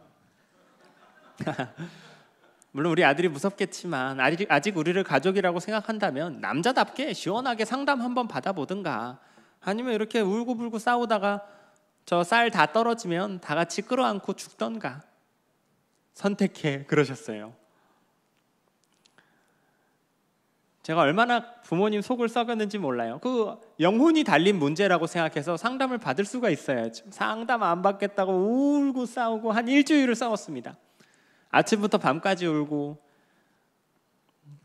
물론 우리 아들이 무섭겠지만 아직 우리를 가족이라고 생각한다면 남자답게 시원하게 상담 한번 받아보든가, 아니면 이렇게 울고불고 싸우다가 저 쌀 다 떨어지면 다 같이 끌어안고 죽던가 선택해, 그러셨어요. 제가 얼마나 부모님 속을 썩였는지 몰라요. 그 영혼이 달린 문제라고 생각해서 상담을 받을 수가 있어야죠. 상담 안 받겠다고 울고 싸우고 한 일주일을 싸웠습니다. 아침부터 밤까지 울고.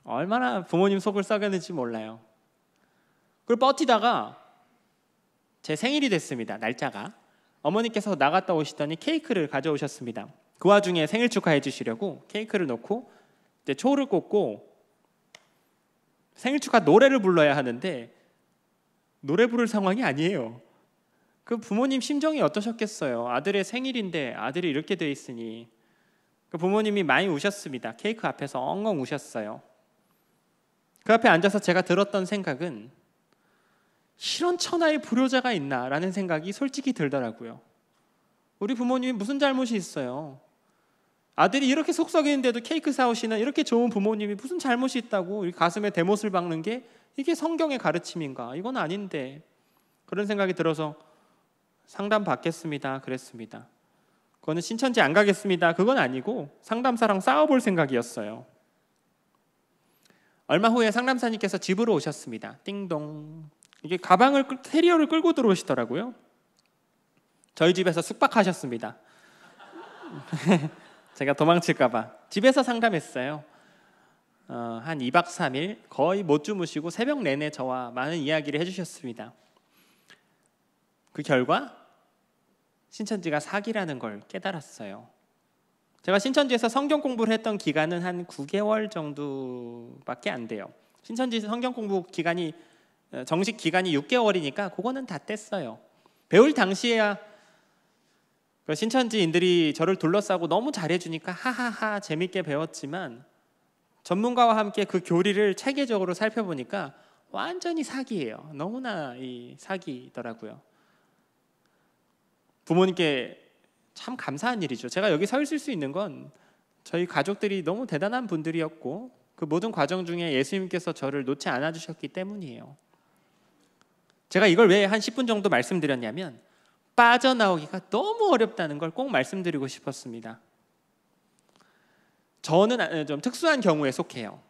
얼마나 부모님 속을 썩였는지 몰라요. 그걸 버티다가 제 생일이 됐습니다. 날짜가. 어머니께서 나갔다 오시더니 케이크를 가져오셨습니다. 그 와중에 생일 축하해 주시려고 케이크를 놓고 이제 초를 꽂고 생일 축하 노래를 불러야 하는데 노래 부를 상황이 아니에요. 그 부모님 심정이 어떠셨겠어요. 아들의 생일인데 아들이 이렇게 돼 있으니. 그 부모님이 많이 우셨습니다. 케이크 앞에서 엉엉 우셨어요. 그 앞에 앉아서 제가 들었던 생각은 이런 천하의 불효자가 있나라는 생각이 솔직히 들더라고요. 우리 부모님이 무슨 잘못이 있어요? 아들이 이렇게 속 썩이는데도 케이크 사오시는 이렇게 좋은 부모님이 무슨 잘못이 있다고 우리 가슴에 대못을 박는 게 이게 성경의 가르침인가? 이건 아닌데. 그런 생각이 들어서 상담 받겠습니다 그랬습니다. 그거는 신천지 안 가겠습니다 그건 아니고 상담사랑 싸워볼 생각이었어요. 얼마 후에 상담사님께서 집으로 오셨습니다. 띵동. 이게 가방을 캐리어를 끌고 들어오시더라고요. 저희 집에서 숙박하셨습니다. 제가 도망칠까 봐. 집에서 상담했어요. 한 2박 3일 거의 못 주무시고 새벽 내내 저와 많은 이야기를 해주셨습니다. 그 결과 신천지가 사기라는 걸 깨달았어요. 제가 신천지에서 성경 공부를 했던 기간은 한 9개월 정도밖에 안 돼요. 신천지 성경 공부 기간이 정식 기간이 6개월이니까 그거는 다 뗐어요. 배울 당시에야 신천지인들이 저를 둘러싸고 너무 잘해주니까 하하하 재밌게 배웠지만 전문가와 함께 그 교리를 체계적으로 살펴보니까 완전히 사기예요. 너무나 이 사기더라고요. 부모님께 참 감사한 일이죠. 제가 여기 서 있을 수 있는 건 저희 가족들이 너무 대단한 분들이었고 그 모든 과정 중에 예수님께서 저를 놓지 않아 주셨기 때문이에요. 제가 이걸 왜 한 10분 정도 말씀드렸냐면 빠져나오기가 너무 어렵다는 걸 꼭 말씀드리고 싶었습니다. 저는 좀 특수한 경우에 속해요.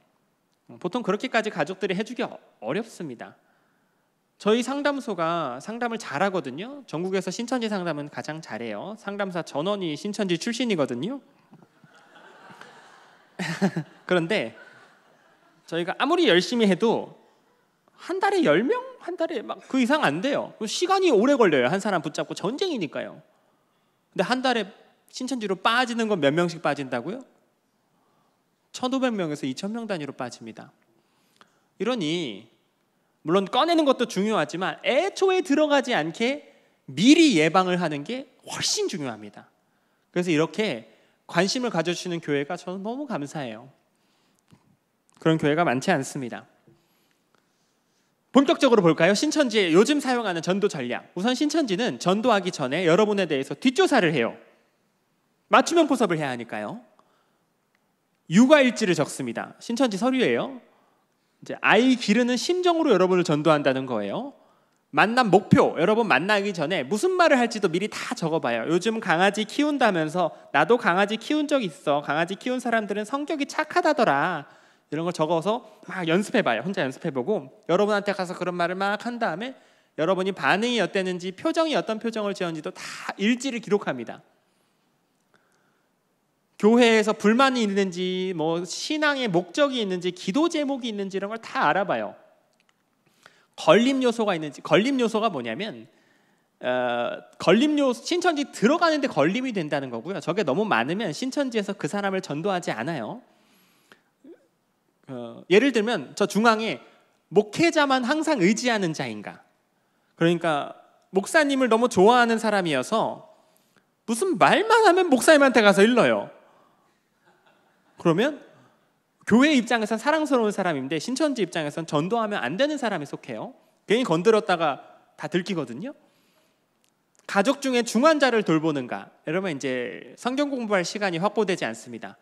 보통 그렇게까지 가족들이 해주기 어렵습니다. 저희 상담소가 상담을 잘하거든요. 전국에서 신천지 상담은 가장 잘해요. 상담사 전원이 신천지 출신이거든요. 그런데 저희가 아무리 열심히 해도 한 달에 10명? 한 달에 막 그 이상 안 돼요. 시간이 오래 걸려요. 한 사람 붙잡고 전쟁이니까요. 근데 한 달에 신천지로 빠지는 건 몇 명씩 빠진다고요? 1,500명에서 2,000명 단위로 빠집니다. 이러니 물론 꺼내는 것도 중요하지만 애초에 들어가지 않게 미리 예방을 하는 게 훨씬 중요합니다. 그래서 이렇게 관심을 가져주시는 교회가 저는 너무 감사해요. 그런 교회가 많지 않습니다. 본격적으로 볼까요? 신천지의 요즘 사용하는 전도 전략. 우선 신천지는 전도하기 전에 여러분에 대해서 뒷조사를 해요. 맞춤형 포섭을 해야 하니까요. 육아일지를 적습니다. 신천지 서류예요. 이제 아이 기르는 심정으로 여러분을 전도한다는 거예요. 만남 목표, 여러분 만나기 전에 무슨 말을 할지도 미리 다 적어봐요. 요즘 강아지 키운다면서 나도 강아지 키운 적 있어. 강아지 키운 사람들은 성격이 착하다더라. 이런 걸 적어서 막 연습해봐요. 혼자 연습해보고 여러분한테 가서 그런 말을 막 한 다음에 여러분이 반응이 어땠는지, 표정이 어떤 표정을 지었는지도 다 일지를 기록합니다. 교회에서 불만이 있는지, 뭐 신앙의 목적이 있는지, 기도 제목이 있는지 이런 걸 다 알아봐요. 걸림 요소가 있는지, 걸림 요소가 뭐냐면 걸림 요소, 신천지 들어가는데 걸림이 된다는 거고요. 저게 너무 많으면 신천지에서 그 사람을 전도하지 않아요. 예를 들면 저 중앙에 목회자만 항상 의지하는 자인가, 그러니까 목사님을 너무 좋아하는 사람이어서 무슨 말만 하면 목사님한테 가서 일러요. 그러면 교회 입장에선 사랑스러운 사람인데 신천지 입장에선 전도하면 안 되는 사람에 속해요. 괜히 건드렸다가 다 들키거든요. 가족 중에 중환자를 돌보는가, 이러면 이제 성경 공부할 시간이 확보되지 않습니다.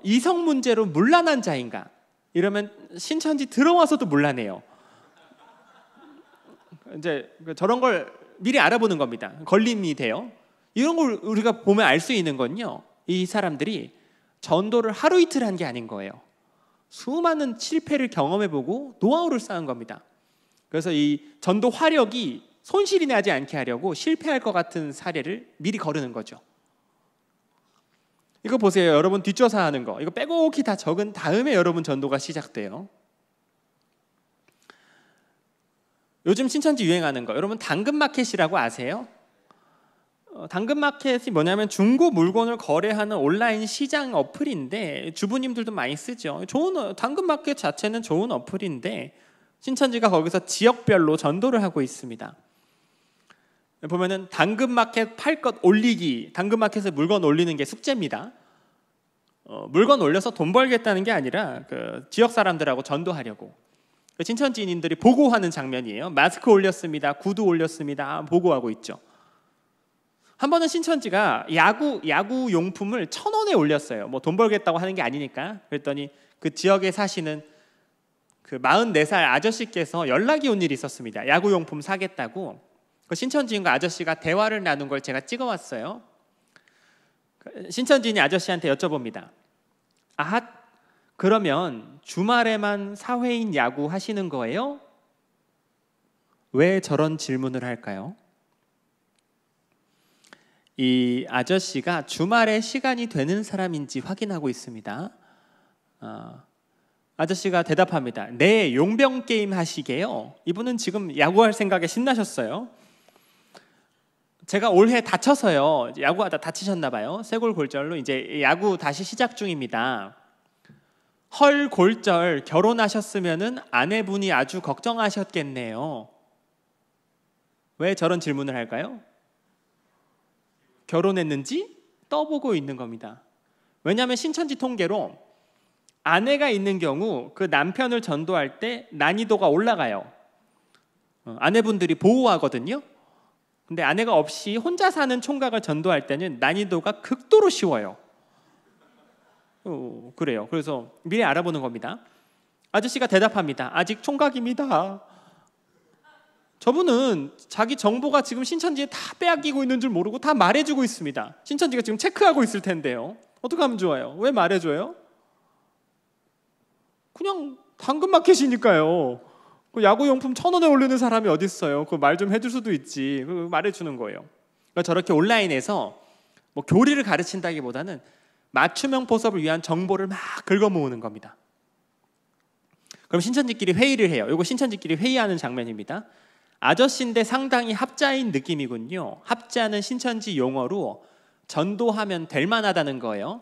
이성 문제로 문란한 자인가, 이러면 신천지 들어와서도 문란해요. 이제 저런 걸 미리 알아보는 겁니다. 걸림이 돼요. 이런 걸 우리가 보면 알 수 있는 건요, 이 사람들이 전도를 하루 이틀 한 게 아닌 거예요. 수많은 실패를 경험해보고 노하우를 쌓은 겁니다. 그래서 이 전도 화력이 손실이 나지 않게 하려고 실패할 것 같은 사례를 미리 거르는 거죠. 이거 보세요. 여러분 뒷조사하는 거, 이거 빼곡히 다 적은 다음에 여러분 전도가 시작돼요. 요즘 신천지 유행하는 거, 여러분 당근마켓이라고 아세요? 당근마켓이 뭐냐면 중고 물건을 거래하는 온라인 시장 어플인데 주부님들도 많이 쓰죠. 당근마켓 자체는 좋은 어플인데 신천지가 거기서 지역별로 전도를 하고 있습니다. 보면은 당근마켓 팔 것 올리기, 당근마켓에 물건 올리는 게 숙제입니다. 물건 올려서 돈 벌겠다는 게 아니라 그 지역 사람들하고 전도하려고 신천지인들이 보고하는 장면이에요. 마스크 올렸습니다, 구두 올렸습니다, 보고하고 있죠. 한 번은 신천지가 야구 용품을 1,000원에 올렸어요. 뭐 돈 벌겠다고 하는 게 아니니까. 그랬더니 그 지역에 사시는 그 44살 아저씨께서 연락이 온 일이 있었습니다. 야구 용품 사겠다고. 그 신천지인과 아저씨가 대화를 나눈 걸 제가 찍어왔어요. 신천지인이 아저씨한테 여쭤봅니다. 아핫, 그러면 주말에만 사회인 야구 하시는 거예요? 왜 저런 질문을 할까요? 이 아저씨가 주말에 시간이 되는 사람인지 확인하고 있습니다. 아저씨가 대답합니다. 네, 용병 게임 하시게요. 이분은 지금 야구할 생각에 신나셨어요. 제가 올해 다쳐서요, 야구하다 다치셨나 봐요. 쇄골골절로 이제 야구 다시 시작 중입니다. 헐 골절, 결혼하셨으면은 아내분이 아주 걱정하셨겠네요. 왜 저런 질문을 할까요? 결혼했는지 떠보고 있는 겁니다. 왜냐하면 신천지 통계로 아내가 있는 경우 그 남편을 전도할 때 난이도가 올라가요. 아내분들이 보호하거든요. 근데 아내가 없이 혼자 사는 총각을 전도할 때는 난이도가 극도로 쉬워요. 그래요. 그래서 미리 알아보는 겁니다. 아저씨가 대답합니다. 아직 총각입니다. 저분은 자기 정보가 지금 신천지에 다 빼앗기고 있는 줄 모르고 다 말해주고 있습니다. 신천지가 지금 체크하고 있을 텐데요. 어떻게 하면 좋아요? 왜 말해줘요? 그냥 당근마켓이니까요. 그 야구용품 1,000원에 올리는 사람이 어디 있어요? 그 말 좀 해줄 수도 있지. 그 말해주는 거예요. 그러니까 저렇게 온라인에서 뭐 교리를 가르친다기보다는 맞춤형 보섭을 위한 정보를 막 긁어 모으는 겁니다. 그럼 신천지끼리 회의를 해요. 이거 신천지끼리 회의하는 장면입니다. 아저씨인데 상당히 합자인 느낌이군요. 합자는 신천지 용어로 전도하면 될 만하다는 거예요.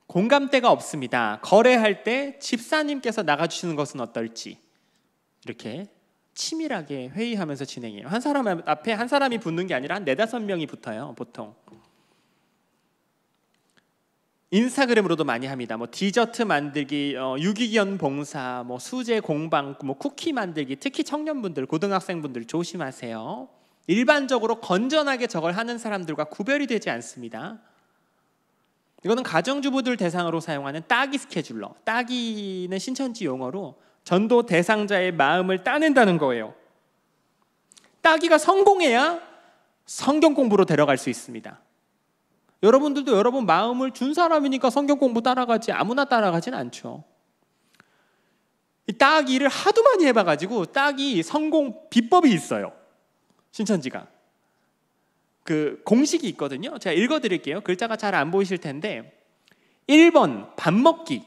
공감대가 없습니다. 거래할 때 집사님께서 나가주시는 것은 어떨지. 이렇게 치밀하게 회의하면서 진행해요. 한 사람 앞에 한 사람이 붙는 게 아니라 한 4-5명이 붙어요. 보통 인스타그램으로도 많이 합니다. 뭐 디저트 만들기, 유기견 봉사, 뭐 수제 공방, 뭐 쿠키 만들기. 특히 청년분들, 고등학생분들 조심하세요. 일반적으로 건전하게 저걸 하는 사람들과 구별이 되지 않습니다. 이거는 가정주부들 대상으로 사용하는 따기 스케줄러. 따기는 신천지 용어로 전도 대상자의 마음을 따낸다는 거예요. 따기가 성공해야 성경 공부로 데려갈 수 있습니다. 여러분들도 여러분 마음을 준 사람이니까 성경 공부 따라가지 아무나 따라가진 않죠. 이 따기를 하도 많이 해봐가지고 따기 성공 비법이 있어요. 신천지가 그 공식이 있거든요. 제가 읽어드릴게요. 글자가 잘 안 보이실 텐데 1번 밥 먹기,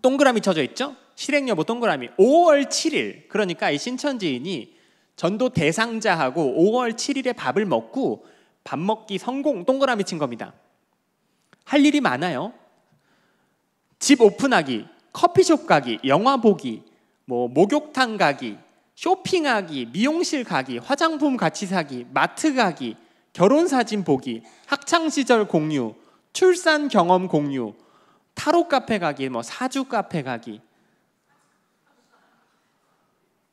동그라미 쳐져 있죠? 실행여부 동그라미. 5월 7일, 그러니까 이 신천지인이 전도 대상자하고 5월 7일에 밥을 먹고 밥 먹기 성공, 동그라미 친 겁니다. 할 일이 많아요. 집 오픈하기, 커피숍 가기, 영화 보기, 목욕탕 가기, 쇼핑하기, 미용실 가기, 화장품 같이 사기, 마트 가기, 결혼사진 보기, 학창시절 공유, 출산 경험 공유, 타로 카페 가기, 사주 카페 가기.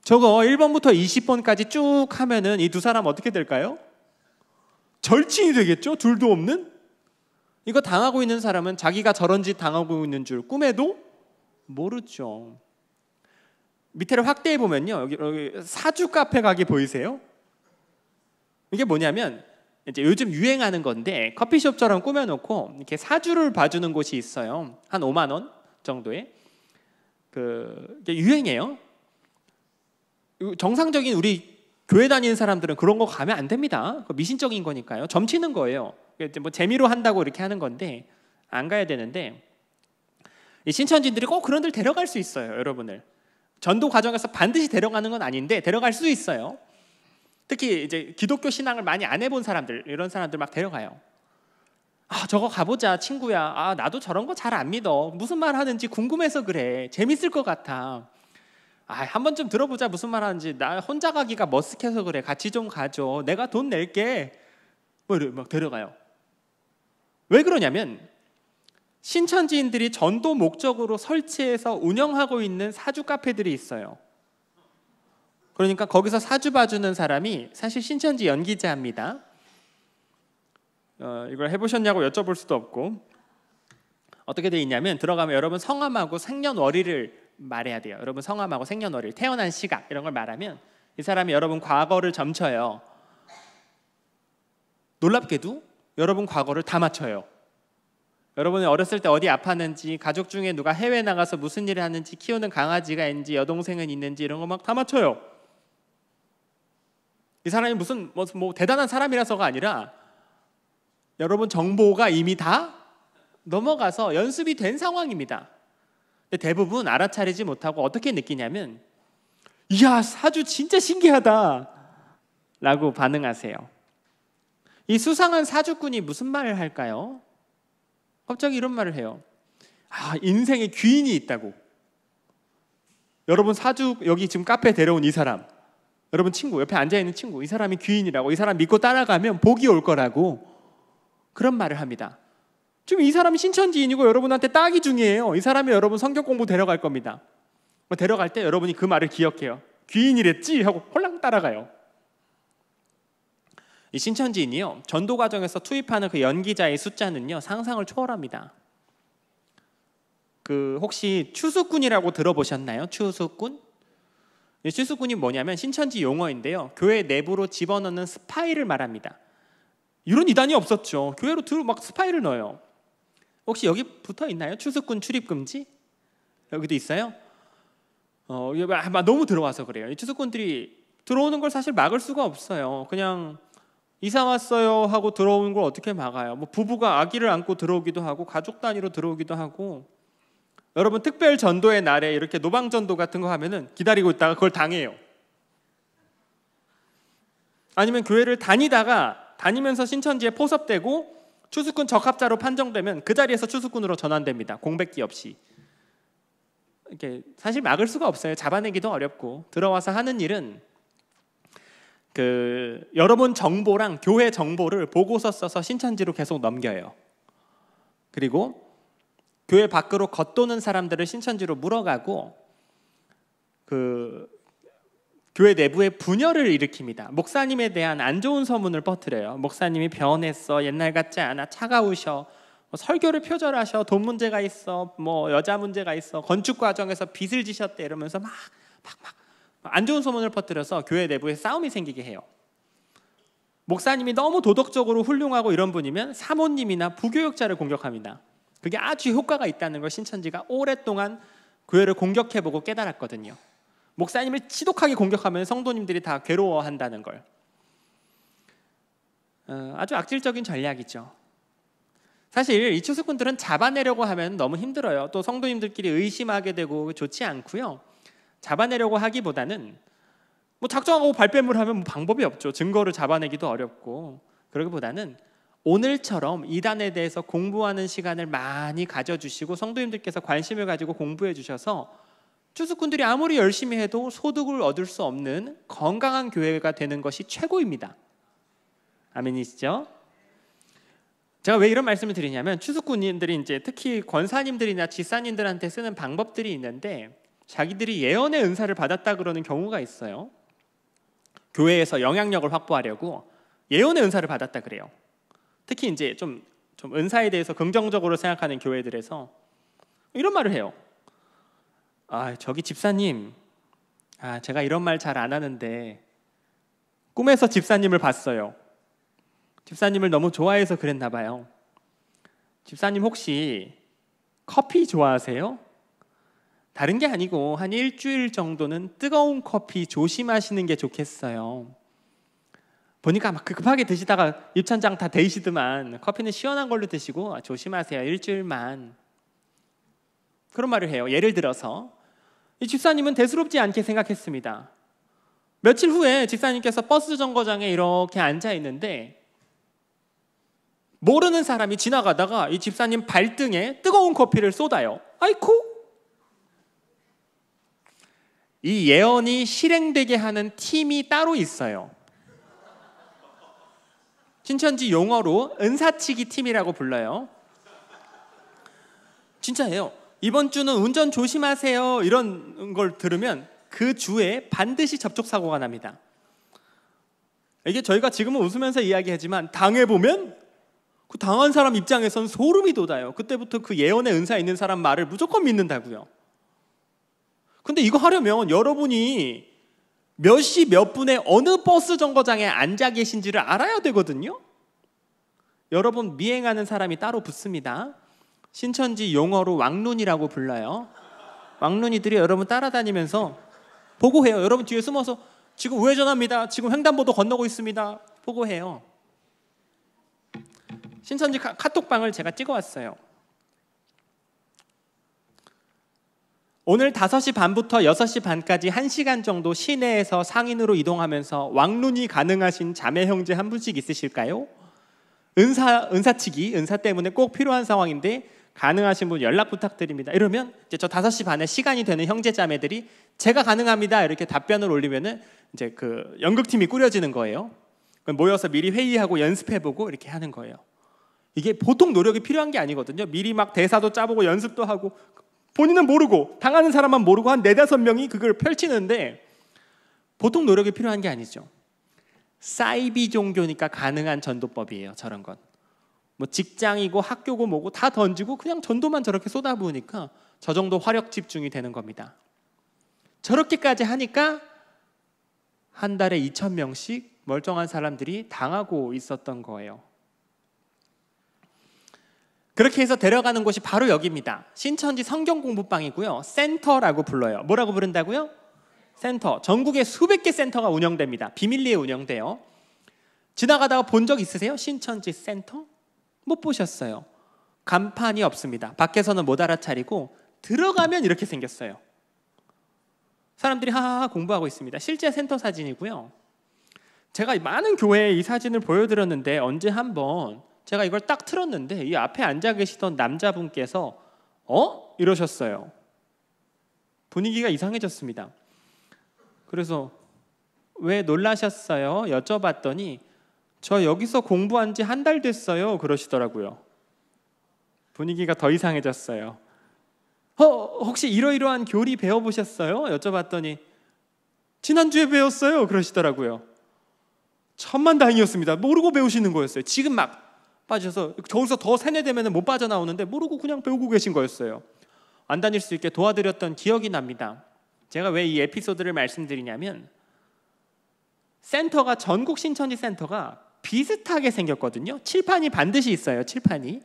저거 1번부터 20번까지 쭉 하면은 이 두 사람 어떻게 될까요? 절친이 되겠죠? 둘도 없는? 이거 당하고 있는 사람은 자기가 저런 짓 당하고 있는 줄 꿈에도 모르죠. 밑에를 확대해 보면요, 여기 사주 카페 가기 보이세요? 이게 뭐냐면 이제 요즘 유행하는 건데 커피숍처럼 꾸며놓고 이렇게 사주를 봐주는 곳이 있어요. 한 5만 원 정도에 이게 유행이에요. 정상적인 우리 교회 다니는 사람들은 그런 거 가면 안 됩니다. 미신적인 거니까요. 점치는 거예요. 재미로 한다고 이렇게 하는 건데 안 가야 되는데 이 신천지들이 꼭 그런 데를 데려갈 수 있어요, 여러분을. 전도 과정에서 반드시 데려가는 건 아닌데 데려갈 수 있어요. 특히 이제 기독교 신앙을 많이 안 해본 사람들, 이런 사람들 막 데려가요. 저거 가보자, 친구야. 나도 저런 거 잘 안 믿어. 무슨 말 하는지 궁금해서 그래. 재밌을 것 같아. 한 번쯤 들어보자, 무슨 말 하는지. 나 혼자 가기가 머쓱해서 그래. 같이 좀 가줘. 내가 돈 낼게. 막 데려가요. 왜 그러냐면 신천지인들이 전도 목적으로 설치해서 운영하고 있는 사주 카페들이 있어요. 그러니까 거기서 사주 봐주는 사람이 사실 신천지 연기자입니다. 이걸 해보셨냐고 여쭤볼 수도 없고, 어떻게 돼 있냐면 들어가면 여러분 성함하고 생년월일을 말해야 돼요. 여러분 성함하고 생년월일, 태어난 시각 이런 걸 말하면 이 사람이 여러분 과거를 점쳐요. 놀랍게도 여러분 과거를 다 맞춰요. 여러분이 어렸을 때 어디 아팠는지, 가족 중에 누가 해외 나가서 무슨 일을 하는지, 키우는 강아지가 있는지, 여동생은 있는지 이런 거 막 다 맞춰요. 이 사람이 무슨 대단한 사람이라서가 아니라 여러분 정보가 이미 다 넘어가서 연습이 된 상황입니다. 근데 대부분 알아차리지 못하고 어떻게 느끼냐면 이야, 사주 진짜 신기하다 라고 반응하세요. 이 수상한 사주꾼이 무슨 말을 할까요? 갑자기 이런 말을 해요. 인생에 귀인이 있다고. 여러분 사주, 여기 지금 카페 데려온 이 사람, 여러분 친구, 옆에 앉아있는 친구, 이 사람이 귀인이라고, 이 사람 믿고 따라가면 복이 올 거라고 그런 말을 합니다. 지금 이 사람이 신천지인이고 여러분한테 따기 중이에요. 이 사람이 여러분 성경 공부 데려갈 겁니다. 데려갈 때 여러분이 그 말을 기억해요. 귀인이랬지? 하고 홀랑 따라가요. 이 신천지인이요, 전도 과정에서 투입하는 그 연기자의 숫자는요 상상을 초월합니다. 혹시 추수꾼이라고 들어보셨나요? 추수꾼? 이 추수꾼이 뭐냐면 신천지 용어인데요, 교회 내부로 집어넣는 스파이를 말합니다. 이런 이단이 없었죠. 교회로 막 스파이를 넣어요. 혹시 여기 붙어 있나요? 추수꾼 출입 금지? 여기도 있어요? 너무 들어와서 그래요. 이 추수꾼들이 들어오는 걸 사실 막을 수가 없어요. 그냥 이사 왔어요 하고 들어오는 걸 어떻게 막아요? 부부가 아기를 안고 들어오기도 하고 가족 단위로 들어오기도 하고. 여러분 특별 전도의 날에 이렇게 노방 전도 같은 거 하면은 기다리고 있다가 그걸 당해요. 아니면 교회를 다니면서 신천지에 포섭되고 추수꾼 적합자로 판정되면 그 자리에서 추수꾼으로 전환됩니다. 공백기 없이. 이렇게 사실 막을 수가 없어요. 잡아내기도 어렵고. 들어와서 하는 일은 여러분 정보랑 교회 정보를 보고서 써서 신천지로 계속 넘겨요. 그리고 교회 밖으로 겉도는 사람들을 신천지로 물어가고 교회 내부에 분열을 일으킵니다. 목사님에 대한 안 좋은 소문을 퍼뜨려요. 목사님이 변했어, 옛날 같지 않아, 차가우셔, 설교를 표절하셔, 돈 문제가 있어, 뭐 여자 문제가 있어, 건축 과정에서 빚을 지셨대 이러면서 막 안 좋은 소문을 퍼뜨려서 교회 내부에 싸움이 생기게 해요. 목사님이 너무 도덕적으로 훌륭하고 이런 분이면 사모님이나 부교육자를 공격합니다. 그게 아주 효과가 있다는 걸 신천지가 오랫동안 교회를 공격해보고 깨달았거든요. 목사님을 지독하게 공격하면 성도님들이 다 괴로워한다는 걸. 아주 악질적인 전략이죠. 사실 이 추수꾼들은 잡아내려고 하면 너무 힘들어요. 또 성도님들끼리 의심하게 되고 좋지 않고요. 잡아내려고 하기보다는 뭐 작정하고 발뺌을 하면 뭐 방법이 없죠. 증거를 잡아내기도 어렵고. 그러기보다는 오늘처럼 이단에 대해서 공부하는 시간을 많이 가져주시고 성도님들께서 관심을 가지고 공부해 주셔서 추수꾼들이 아무리 열심히 해도 소득을 얻을 수 없는 건강한 교회가 되는 것이 최고입니다. 아멘이시죠? 제가 왜 이런 말씀을 드리냐면 추수꾼님들이 이제 특히 권사님들이나 지사님들한테 쓰는 방법들이 있는데 자기들이 예언의 은사를 받았다 그러는 경우가 있어요. 교회에서 영향력을 확보하려고 예언의 은사를 받았다 그래요. 특히 이제 좀 은사에 대해서 긍정적으로 생각하는 교회들에서 이런 말을 해요. 저기 집사님, 제가 이런 말 잘 안 하는데 꿈에서 집사님을 봤어요. 집사님을 너무 좋아해서 그랬나 봐요. 집사님 혹시 커피 좋아하세요? 다른 게 아니고 한 일주일 정도는 뜨거운 커피 조심하시는 게 좋겠어요. 보니까 막 급하게 드시다가 입천장 다 데이시더만 커피는 시원한 걸로 드시고 조심하세요. 일주일만. 그런 말을 해요. 예를 들어서 이 집사님은 대수롭지 않게 생각했습니다. 며칠 후에 집사님께서 버스 정거장에 이렇게 앉아 있는데 모르는 사람이 지나가다가 이 집사님 발등에 뜨거운 커피를 쏟아요. 아이쿠! 이 예언이 실행되게 하는 팀이 따로 있어요. 신천지 용어로 은사치기 팀이라고 불러요. 진짜예요. 이번 주는 운전 조심하세요 이런 걸 들으면 그 주에 반드시 접촉사고가 납니다. 이게 저희가 지금은 웃으면서 이야기하지만 당해보면 그 당한 사람 입장에선 소름이 돋아요. 그때부터 그 예언의 은사 있는 사람 말을 무조건 믿는다고요. 근데 이거 하려면 여러분이 몇 시 몇 분에 어느 버스 정거장에 앉아 계신지를 알아야 되거든요. 여러분 미행하는 사람이 따로 붙습니다. 신천지 용어로 왕눈이라고 불러요. 왕눈이들이 여러분 따라다니면서 보고해요. 여러분 뒤에 숨어서 지금 우회전합니다. 지금 횡단보도 건너고 있습니다. 보고해요. 신천지 카톡방을 제가 찍어왔어요. 오늘 5시 반부터 6시 반까지 1시간 정도 시내에서 상인으로 이동하면서 왕눈이 가능하신 자매 형제 한 분씩 있으실까요? 은사치기, 은사 때문에 꼭 필요한 상황인데 가능하신 분 연락 부탁드립니다. 이러면 이제 저 5시 반에 시간이 되는 형제 자매들이 제가 가능합니다 이렇게 답변을 올리면은 이제 그 연극팀이 꾸려지는 거예요. 모여서 미리 회의하고 연습해보고 이렇게 하는 거예요. 이게 보통 노력이 필요한 게 아니거든요. 미리 막 대사도 짜보고 연습도 하고 본인은 모르고 당하는 사람만 모르고 한 4-5명이 그걸 펼치는데 보통 노력이 필요한 게 아니죠. 사이비 종교니까 가능한 전도법이에요. 저런 건. 뭐 직장이고 학교고 뭐고 다 던지고 그냥 전도만 저렇게 쏟아부으니까 저 정도 화력 집중이 되는 겁니다. 저렇게까지 하니까 한 달에 2,000명씩 멀쩡한 사람들이 당하고 있었던 거예요. 그렇게 해서 데려가는 곳이 바로 여기입니다. 신천지 성경 공부방이고요. 센터라고 불러요. 뭐라고 부른다고요? 센터. 전국에 수백 개 센터가 운영됩니다. 비밀리에 운영돼요. 지나가다가 본 적 있으세요? 신천지 센터? 못 보셨어요. 간판이 없습니다. 밖에서는 못 알아차리고 들어가면 이렇게 생겼어요. 사람들이 하하하 공부하고 있습니다. 실제 센터 사진이고요. 제가 많은 교회에 이 사진을 보여드렸는데 언제 한번 제가 이걸 딱 틀었는데 이 앞에 앉아 계시던 남자분께서 이러셨어요. 분위기가 이상해졌습니다. 그래서 왜 놀라셨어요? 여쭤봤더니 저 여기서 공부한 지 한 달 됐어요 그러시더라고요. 분위기가 더 이상해졌어요. 혹시 이러이러한 교리 배워보셨어요? 여쭤봤더니 지난주에 배웠어요 그러시더라고요. 천만다행이었습니다. 모르고 배우시는 거였어요. 지금 막 빠져서 저기서 더 세뇌되면 못 빠져나오는데 모르고 그냥 배우고 계신 거였어요. 안 다닐 수 있게 도와드렸던 기억이 납니다. 제가 왜 이 에피소드를 말씀드리냐면 센터가 전국 신천지 센터가 비슷하게 생겼거든요. 칠판이 반드시 있어요. 칠판이.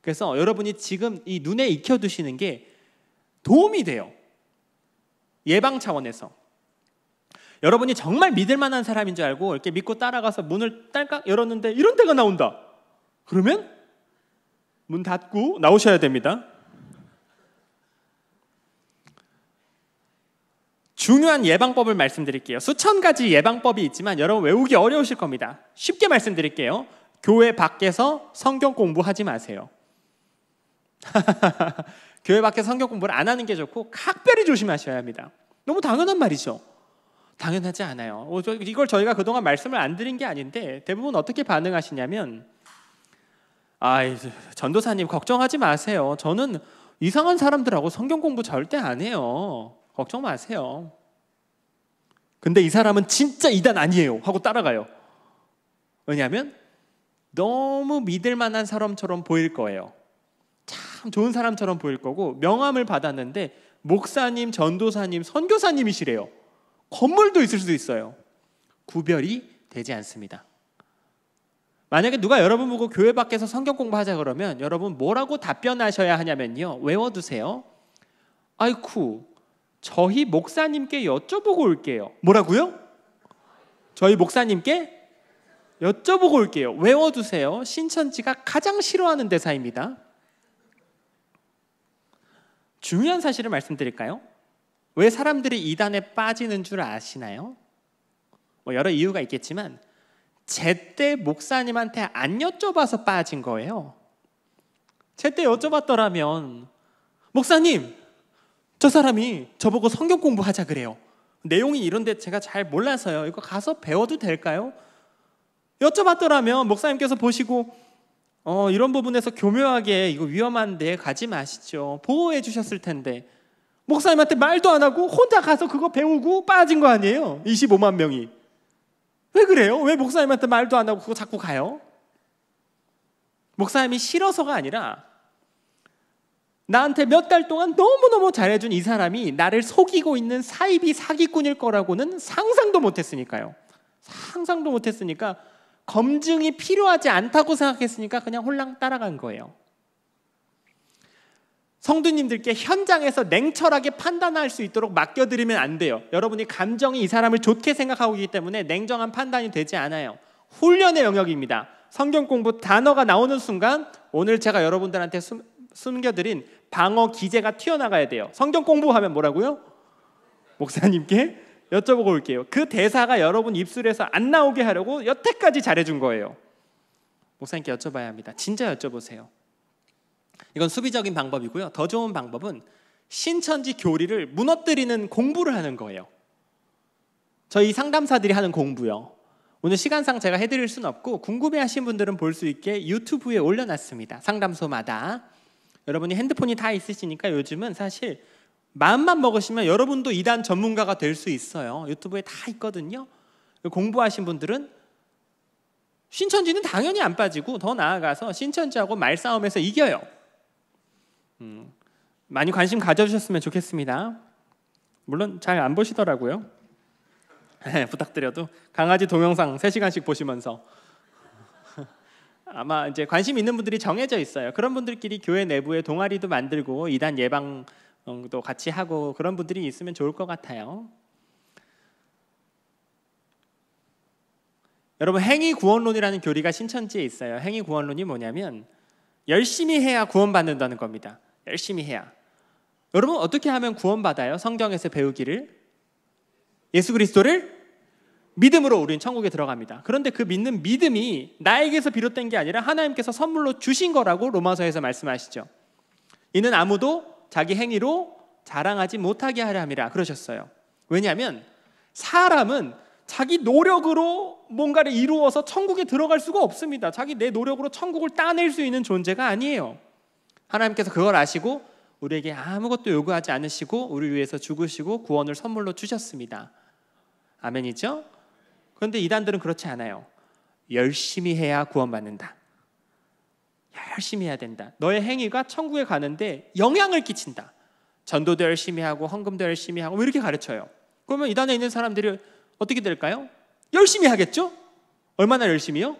그래서 여러분이 지금 이 눈에 익혀두시는 게 도움이 돼요. 예방 차원에서. 여러분이 정말 믿을 만한 사람인 줄 알고 이렇게 믿고 따라가서 문을 딸깍 열었는데 이런 데가 나온다. 그러면 문 닫고 나오셔야 됩니다. 중요한 예방법을 말씀드릴게요. 수천 가지 예방법이 있지만 여러분 외우기 어려우실 겁니다. 쉽게 말씀드릴게요. 교회 밖에서 성경 공부하지 마세요. 교회 밖에서 성경 공부를 안 하는 게 좋고 각별히 조심하셔야 합니다. 너무 당연한 말이죠. 당연하지 않아요. 이걸 저희가 그동안 말씀을 안 드린 게 아닌데 대부분 어떻게 반응하시냐면 전도사님 걱정하지 마세요. 저는 이상한 사람들하고 성경 공부 절대 안 해요. 걱정 마세요. 근데 이 사람은 진짜 이단 아니에요 하고 따라가요. 왜냐하면 너무 믿을 만한 사람처럼 보일 거예요. 참 좋은 사람처럼 보일 거고 명함을 받았는데 목사님, 전도사님, 선교사님이시래요. 건물도 있을 수 있어요. 구별이 되지 않습니다. 만약에 누가 여러분 보고 교회 밖에서 성경 공부하자 그러면 여러분 뭐라고 답변하셔야 하냐면요. 외워두세요. 아이쿠 저희 목사님께 여쭤보고 올게요. 뭐라고요? 저희 목사님께 여쭤보고 올게요. 외워두세요. 신천지가 가장 싫어하는 대사입니다. 중요한 사실을 말씀드릴까요? 왜 사람들이 이단에 빠지는 줄 아시나요? 여러 이유가 있겠지만 제때 목사님한테 안 여쭤봐서 빠진 거예요. 제때 여쭤봤더라면 목사님 저 사람이 저보고 성경 공부하자 그래요. 내용이 이런데 제가 잘 몰라서요. 이거 가서 배워도 될까요? 여쭤봤더라면 목사님께서 보시고 이런 부분에서 교묘하게 이거 위험한데 가지 마시죠. 보호해 주셨을 텐데 목사님한테 말도 안 하고 혼자 가서 그거 배우고 빠진 거 아니에요? 25만 명이. 왜 그래요? 왜 목사님한테 말도 안 하고 그거 자꾸 가요? 목사님이 싫어서가 아니라 나한테 몇 달 동안 너무너무 잘해준 이 사람이 나를 속이고 있는 사이비 사기꾼일 거라고는 상상도 못했으니까요. 상상도 못했으니까 검증이 필요하지 않다고 생각했으니까 그냥 홀랑 따라간 거예요. 성도님들께 현장에서 냉철하게 판단할 수 있도록 맡겨드리면 안 돼요. 여러분이 감정이 이 사람을 좋게 생각하고 있기 때문에 냉정한 판단이 되지 않아요. 훈련의 영역입니다. 성경 공부 단어가 나오는 순간 오늘 제가 여러분들한테 숨겨드린 방어 기제가 튀어나가야 돼요. 성경 공부하면 뭐라고요? 목사님께 여쭤보고 올게요. 그 대사가 여러분 입술에서 안 나오게 하려고 여태까지 잘해준 거예요. 목사님께 여쭤봐야 합니다. 진짜 여쭤보세요. 이건 수비적인 방법이고요. 더 좋은 방법은 신천지 교리를 무너뜨리는 공부를 하는 거예요. 저희 상담사들이 하는 공부요. 오늘 시간상 제가 해드릴 수는 없고 궁금해하신 분들은 볼 수 있게 유튜브에 올려놨습니다. 상담소마다. 여러분이 핸드폰이 다 있으시니까 요즘은 사실 마음만 먹으시면 여러분도 이단 전문가가 될 수 있어요. 유튜브에 다 있거든요. 공부하신 분들은 신천지는 당연히 안 빠지고 더 나아가서 신천지하고 말싸움에서 이겨요. 많이 관심 가져주셨으면 좋겠습니다. 물론 잘 안 보시더라고요. 부탁드려도 강아지 동영상 3시간씩 보시면서 아마 이제 관심 있는 분들이 정해져 있어요. 그런 분들끼리 교회 내부에 동아리도 만들고 이단 예방도 같이 하고 그런 분들이 있으면 좋을 것 같아요. 여러분 행위 구원론이라는 교리가 신천지에 있어요. 행위 구원론이 뭐냐면 열심히 해야 구원받는다는 겁니다. 열심히 해야. 여러분 어떻게 하면 구원받아요? 성경에서 배우기를 예수 그리스도를 믿음으로 우리는 천국에 들어갑니다. 그런데 그 믿는 믿음이 나에게서 비롯된 게 아니라 하나님께서 선물로 주신 거라고 로마서에서 말씀하시죠. 이는 아무도 자기 행위로 자랑하지 못하게 하려 함이라 그러셨어요. 왜냐하면 사람은 자기 노력으로 뭔가를 이루어서 천국에 들어갈 수가 없습니다. 내 노력으로 천국을 따낼 수 있는 존재가 아니에요. 하나님께서 그걸 아시고 우리에게 아무것도 요구하지 않으시고 우리를 위해서 죽으시고 구원을 선물로 주셨습니다. 아멘이죠? 그런데 이단들은 그렇지 않아요. 열심히 해야 구원받는다. 열심히 해야 된다. 너의 행위가 천국에 가는데 영향을 끼친다. 전도도 열심히 하고 헌금도 열심히 하고 이렇게 가르쳐요. 그러면 이단에 있는 사람들이 어떻게 될까요? 열심히 하겠죠? 얼마나 열심히요?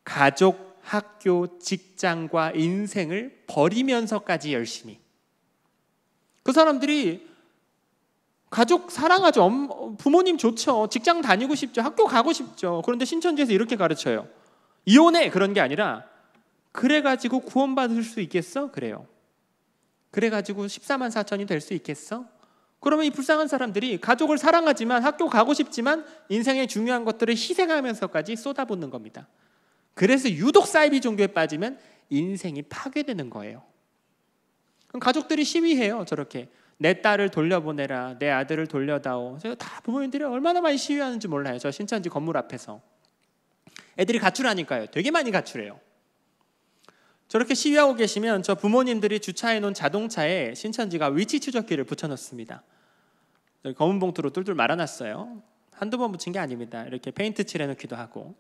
가족, 학교, 직장과 인생을 버리면서까지 열심히. 그 사람들이 가족 사랑하죠. 부모님 좋죠. 직장 다니고 싶죠. 학교 가고 싶죠. 그런데 신천지에서 이렇게 가르쳐요. 이혼해! 그런 게 아니라 그래가지고 구원받을 수 있겠어? 그래요. 그래가지고 14만 4천이 될 수 있겠어? 그러면 이 불쌍한 사람들이 가족을 사랑하지만 학교 가고 싶지만 인생의 중요한 것들을 희생하면서까지 쏟아붓는 겁니다. 그래서 유독 사이비 종교에 빠지면 인생이 파괴되는 거예요. 그럼 가족들이 시위해요. 저렇게 내 딸을 돌려보내라, 내 아들을 돌려다오. 제가 다 부모님들이 얼마나 많이 시위하는지 몰라요. 저 신천지 건물 앞에서 애들이 가출하니까요. 되게 많이 가출해요. 저렇게 시위하고 계시면 저 부모님들이 주차해 놓은 자동차에 신천지가 위치 추적기를 붙여놓습니다. 검은 봉투로 뚫뚫 말아놨어요. 한두 번 붙인 게 아닙니다. 이렇게 페인트 칠해놓기도 하고.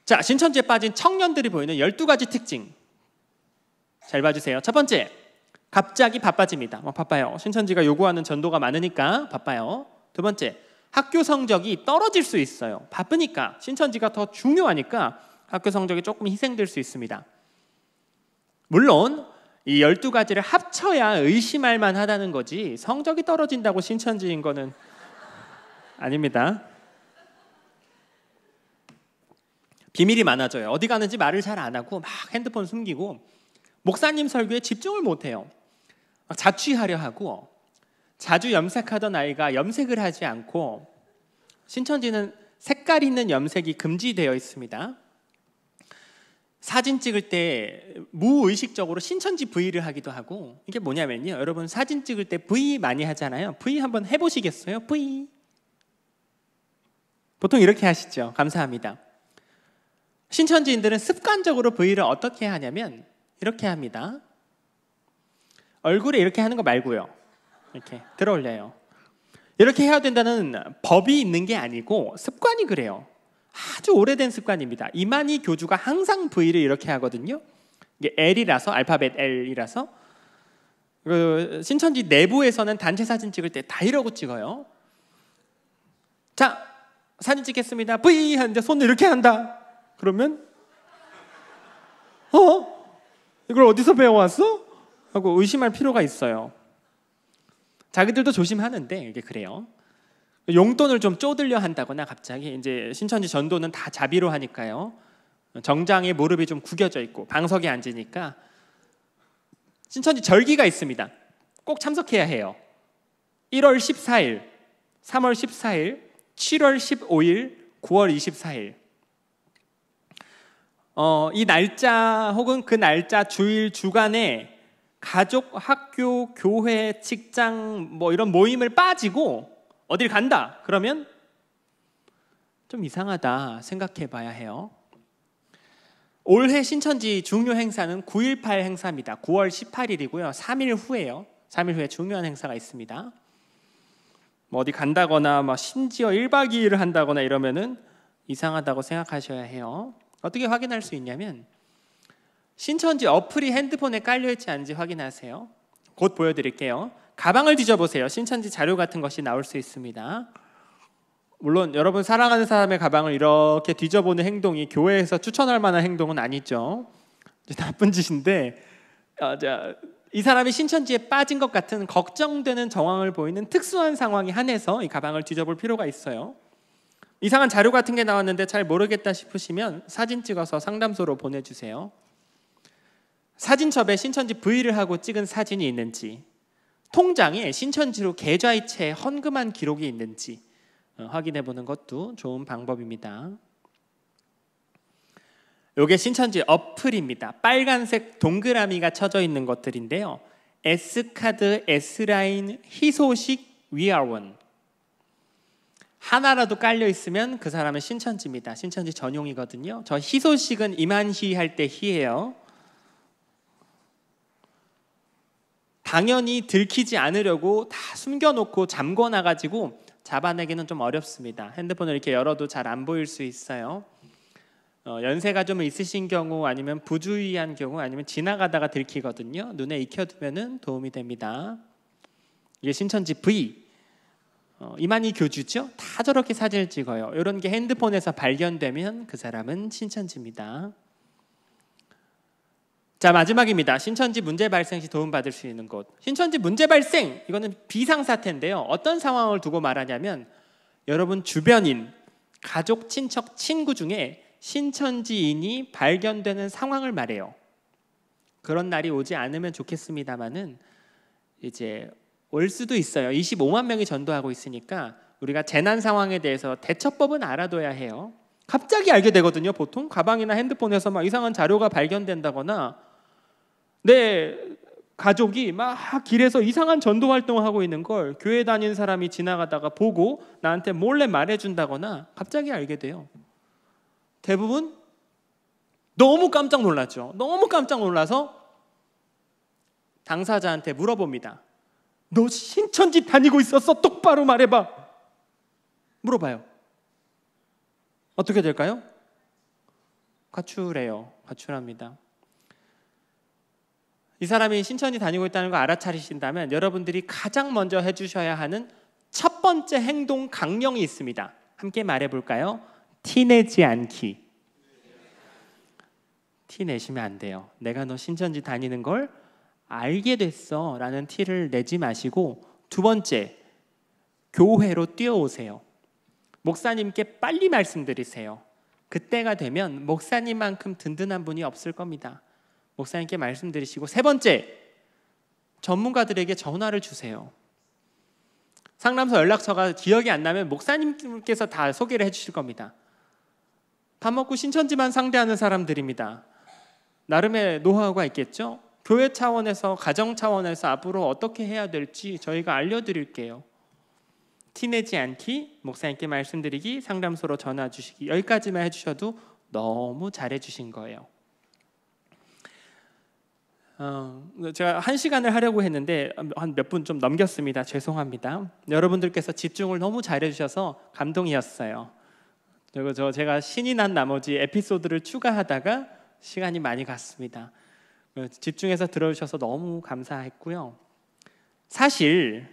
자, 신천지에 빠진 청년들이 보이는 12가지 특징 잘 봐주세요. 첫 번째, 갑자기 바빠집니다. 바빠요. 신천지가 요구하는 전도가 많으니까 바빠요. 두 번째, 학교 성적이 떨어질 수 있어요. 바쁘니까, 신천지가 더 중요하니까 학교 성적이 조금 희생될 수 있습니다. 물론 이 12가지를 합쳐야 의심할 만하다는 거지 성적이 떨어진다고 신천지인 거는 아닙니다. 비밀이 많아져요. 어디 가는지 말을 잘 안 하고 막 핸드폰 숨기고 목사님 설교에 집중을 못해요. 막 자취하려 하고 자주 염색하던 아이가 염색을 하지 않고, 신천지는 색깔 있는 염색이 금지되어 있습니다. 사진 찍을 때 무의식적으로 신천지 V를 하기도 하고, 이게 뭐냐면요, 여러분 사진 찍을 때 V 많이 하잖아요. V 한번 해보시겠어요? V. 보통 이렇게 하시죠. 감사합니다. 신천지인들은 습관적으로 V를 어떻게 하냐면 이렇게 합니다. 얼굴에 이렇게 하는 거 말고요, 이렇게 들어 올려요. 이렇게 해야 된다는 법이 있는 게 아니고 습관이 그래요. 아주 오래된 습관입니다. 이만희 교주가 항상 V를 이렇게 하거든요. 이게 L이라서, 알파벳 L이라서. 신천지 내부에서는 단체 사진 찍을 때 다 이러고 찍어요. 자, 사진 찍겠습니다. V 하는데 손을 이렇게 한다. 그러면 이걸 어디서 배워왔어? 하고 의심할 필요가 있어요. 자기들도 조심하는데 이게 그래요. 용돈을 좀 쪼들려 한다거나 갑자기, 이제 신천지 전도는 다 자비로 하니까요. 정장에 무릎이 좀 구겨져 있고 방석에 앉으니까 신천지 절기가 있습니다. 꼭 참석해야 해요. 1월 14일, 3월 14일, 7월 15일, 9월 24일. 이 날짜 혹은 그 날짜 주일 주간에 가족, 학교, 교회, 직장 뭐 이런 모임을 빠지고 어딜 간다 그러면 좀 이상하다 생각해 봐야 해요. 올해 신천지 중요 행사는 9.18 행사입니다. 9월 18일이고요. 3일 후에요. 3일 후에 중요한 행사가 있습니다. 뭐 어디 간다거나 막 심지어 1박 2일을 한다거나 이러면은 이상하다고 생각하셔야 해요. 어떻게 확인할 수 있냐면 신천지 어플이 핸드폰에 깔려있지 않은지 확인하세요. 곧 보여드릴게요. 가방을 뒤져보세요. 신천지 자료 같은 것이 나올 수 있습니다. 물론 여러분 사랑하는 사람의 가방을 이렇게 뒤져보는 행동이 교회에서 추천할 만한 행동은 아니죠. 나쁜 짓인데 이 사람이 신천지에 빠진 것 같은 걱정되는 정황을 보이는 특수한 상황에 한해서 이 가방을 뒤져볼 필요가 있어요. 이상한 자료 같은 게 나왔는데 잘 모르겠다 싶으시면 사진 찍어서 상담소로 보내주세요. 사진첩에 신천지 V를 하고 찍은 사진이 있는지, 통장에 신천지로 계좌이체에 헌금한 기록이 있는지 확인해 보는 것도 좋은 방법입니다. 이게 신천지 어플입니다. 빨간색 동그라미가 쳐져 있는 것들인데요. S카드, S라인, 희소식, 위아원 하나라도 깔려 있으면 그 사람은 신천지입니다. 신천지 전용이거든요. 저 희소식은 이만희 할 때 희예요. 당연히 들키지 않으려고 다 숨겨놓고 잠궈놔가지고 잡아내기는 좀 어렵습니다. 핸드폰을 이렇게 열어도 잘 안 보일 수 있어요. 연세가 좀 있으신 경우 아니면 부주의한 경우 아니면 지나가다가 들키거든요. 눈에 익혀두면은 도움이 됩니다. 이게 신천지 V. 이만희 교주죠. 다 저렇게 사진을 찍어요. 이런 게 핸드폰에서 발견되면 그 사람은 신천지입니다. 자, 마지막입니다. 신천지 문제 발생 시 도움받을 수 있는 곳. 신천지 문제 발생, 이거는 비상사태인데요. 어떤 상황을 두고 말하냐면 여러분 주변인, 가족, 친척, 친구 중에 신천지인이 발견되는 상황을 말해요. 그런 날이 오지 않으면 좋겠습니다만은 이제 올 수도 있어요. 25만 명이 전도하고 있으니까 우리가 재난 상황에 대해서 대처법은 알아둬야 해요. 갑자기 알게 되거든요. 보통 가방이나 핸드폰에서 막 이상한 자료가 발견된다거나 내 가족이 막 길에서 이상한 전도 활동을 하고 있는 걸 교회 다니는 사람이 지나가다가 보고 나한테 몰래 말해준다거나 갑자기 알게 돼요. 대부분 너무 깜짝 놀랐죠. 너무 깜짝 놀라서 당사자한테 물어봅니다. 너 신천지 다니고 있었어? 똑바로 말해봐. 물어봐요. 어떻게 될까요? 가출해요. 가출합니다. 이 사람이 신천지 다니고 있다는 거 알아차리신다면 여러분들이 가장 먼저 해주셔야 하는 첫 번째 행동 강령이 있습니다. 함께 말해볼까요? 티내지 않기. 티내시면 안 돼요. 내가 너 신천지 다니는 걸 알게 됐어 라는 티를 내지 마시고, 두 번째, 교회로 뛰어오세요. 목사님께 빨리 말씀드리세요. 그때가 되면 목사님만큼 든든한 분이 없을 겁니다. 목사님께 말씀드리시고, 세 번째, 전문가들에게 전화를 주세요. 상담소 연락처가 기억이 안 나면 목사님께서 다 소개를 해주실 겁니다. 밥 먹고 신천지만 상대하는 사람들입니다. 나름의 노하우가 있겠죠? 교회 차원에서, 가정 차원에서 앞으로 어떻게 해야 될지 저희가 알려드릴게요. 티내지 않기, 목사님께 말씀드리기, 상담소로 전화 주시기, 여기까지만 해주셔도 너무 잘해주신 거예요. 제가 1시간을 하려고 했는데 한 몇 분 좀 넘겼습니다. 죄송합니다. 여러분들께서 집중을 너무 잘해주셔서 감동이었어요. 그리고 제가 신이 난 나머지 에피소드를 추가하다가 시간이 많이 갔습니다. 집중해서 들어주셔서 너무 감사했고요. 사실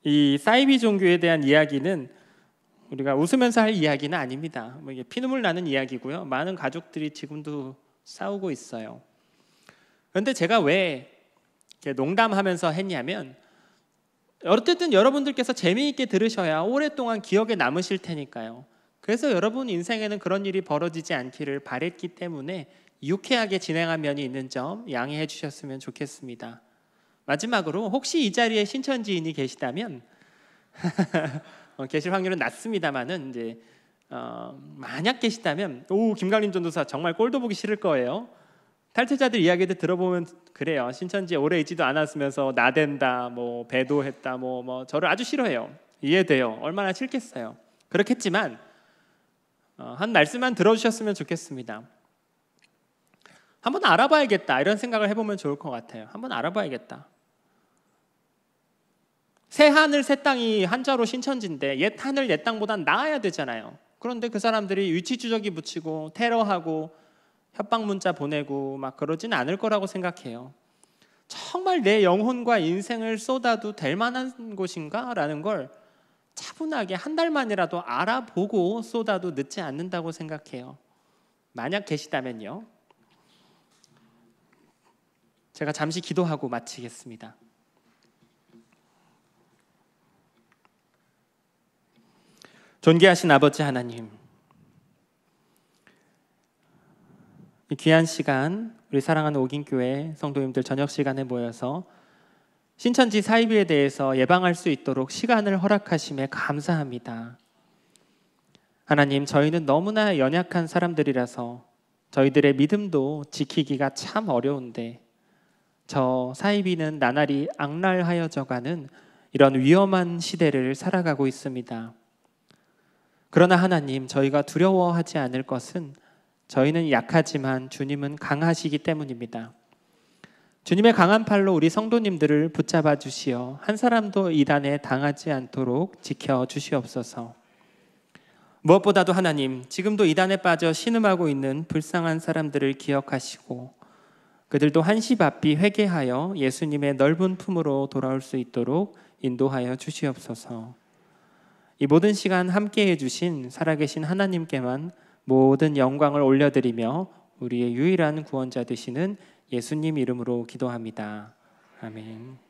이 사이비 종교에 대한 이야기는 우리가 웃으면서 할 이야기는 아닙니다. 이게 피눈물 나는 이야기고요. 많은 가족들이 지금도 싸우고 있어요. 그런데 제가 왜 이렇게 농담하면서 했냐면, 어쨌든 여러분들께서 재미있게 들으셔야 오랫동안 기억에 남으실 테니까요. 그래서 여러분 인생에는 그런 일이 벌어지지 않기를 바랬기 때문에 유쾌하게 진행한 면이 있는 점 양해해 주셨으면 좋겠습니다. 마지막으로, 혹시 이 자리에 신천지인이 계시다면 계실 확률은 낮습니다만은 이제 만약 계시다면, 김강림 전도사 정말 꼴도 보기 싫을 거예요. 탈퇴자들 이야기들 들어보면 그래요. 신천지에 오래 있지도 않았으면서 나댄다, 뭐 배도했다, 뭐 저를 아주 싫어해요. 이해돼요. 얼마나 싫겠어요. 그렇겠지만 한 말씀만 들어주셨으면 좋겠습니다. 한번 알아봐야겠다, 이런 생각을 해보면 좋을 것 같아요. 한번 알아봐야겠다. 새 하늘 새 땅이 한자로 신천지인데 옛 하늘 옛 땅보단 나아야 되잖아요. 그런데 그 사람들이 위치추적이 붙이고 테러하고 협박 문자 보내고 막 그러진 않을 거라고 생각해요. 정말 내 영혼과 인생을 쏟아도 될 만한 곳인가? 라는 걸 차분하게 한 달만이라도 알아보고 쏟아도 늦지 않는다고 생각해요. 만약 계시다면요. 제가 잠시 기도하고 마치겠습니다. 존귀하신 아버지 하나님, 이 귀한 시간, 우리 사랑하는 옥인교회 성도님들 저녁 시간에 모여서 신천지 사이비에 대해서 예방할 수 있도록 시간을 허락하심에 감사합니다. 하나님, 저희는 너무나 연약한 사람들이라서 저희들의 믿음도 지키기가 참 어려운데, 저 사이비는 나날이 악랄하여져가는 이런 위험한 시대를 살아가고 있습니다. 그러나 하나님, 저희가 두려워하지 않을 것은 저희는 약하지만 주님은 강하시기 때문입니다. 주님의 강한 팔로 우리 성도님들을 붙잡아 주시어 한 사람도 이단에 당하지 않도록 지켜 주시옵소서. 무엇보다도 하나님, 지금도 이단에 빠져 신음하고 있는 불쌍한 사람들을 기억하시고 그들도 한시바삐 회개하여 예수님의 넓은 품으로 돌아올 수 있도록 인도하여 주시옵소서. 이 모든 시간 함께해 주신 살아계신 하나님께만 모든 영광을 올려드리며 우리의 유일한 구원자 되시는 예수님 이름으로 기도합니다. 아멘.